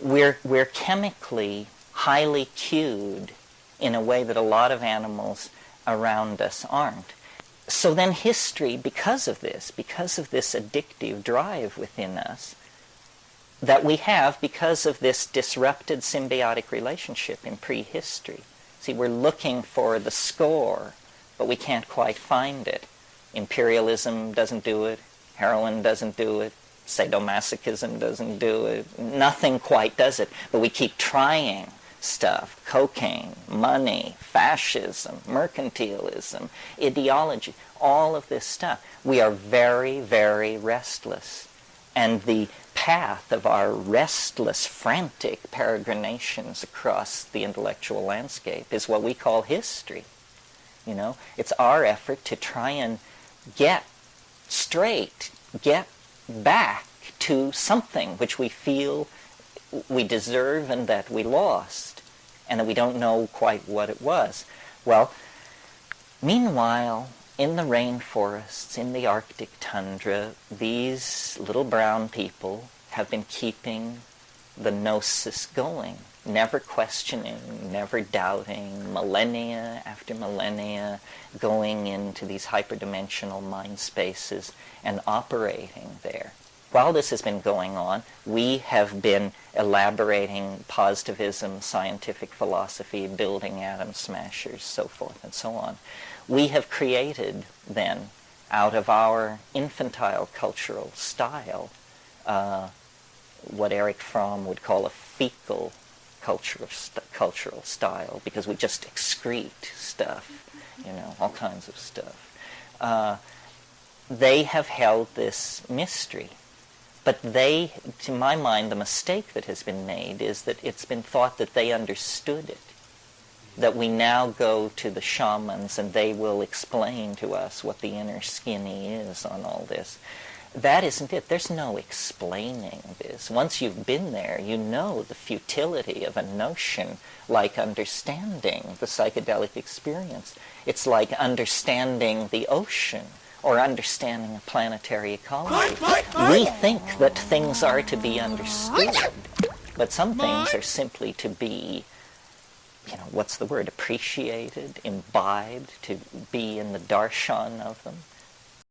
We're chemically highly cued in a way that a lot of animals around us aren't. So then history, because of this addictive drive within us that we have because of this disrupted symbiotic relationship in prehistory. See, we're looking for the score, but we can't quite find it. Imperialism doesn't do it. Heroin doesn't do it. Sadomasochism doesn't do it. Nothing quite does it. But we keep trying stuff. Cocaine, money, fascism, mercantilism, ideology, all of this stuff. We are very, very restless. And the path of our restless, frantic peregrinations across the intellectual landscape is what we call history. You know, it's our effort to try and get straight, get back to something which we feel we deserve and that we lost, and that we don't know quite what it was. Well, meanwhile, in the rainforests, in the Arctic tundra, these little brown people have been keeping the gnosis going, never questioning, never doubting, millennia after millennia, going into these hyperdimensional mind spaces and operating there. While this has been going on, we have been elaborating positivism, scientific philosophy, building atom smashers, so forth and so on. We have created, then, out of our infantile cultural style, what Erich Fromm would call a fecal cultural style, because we just excrete stuff, you know, all kinds of stuff. They have held this mystery. But they, to my mind, the mistake that has been made is that it's been thought that they understood it. That we now go to the shamans and they will explain to us what the inner skinny is on all this. That isn't it. There's no explaining this. Once you've been there, you know the futility of a notion like understanding the psychedelic experience. It's like understanding the ocean or understanding a planetary ecology. We think that things are to be understood, but some things are simply to be, you know, what's the word, appreciated, imbibed, to be in the darshan of them.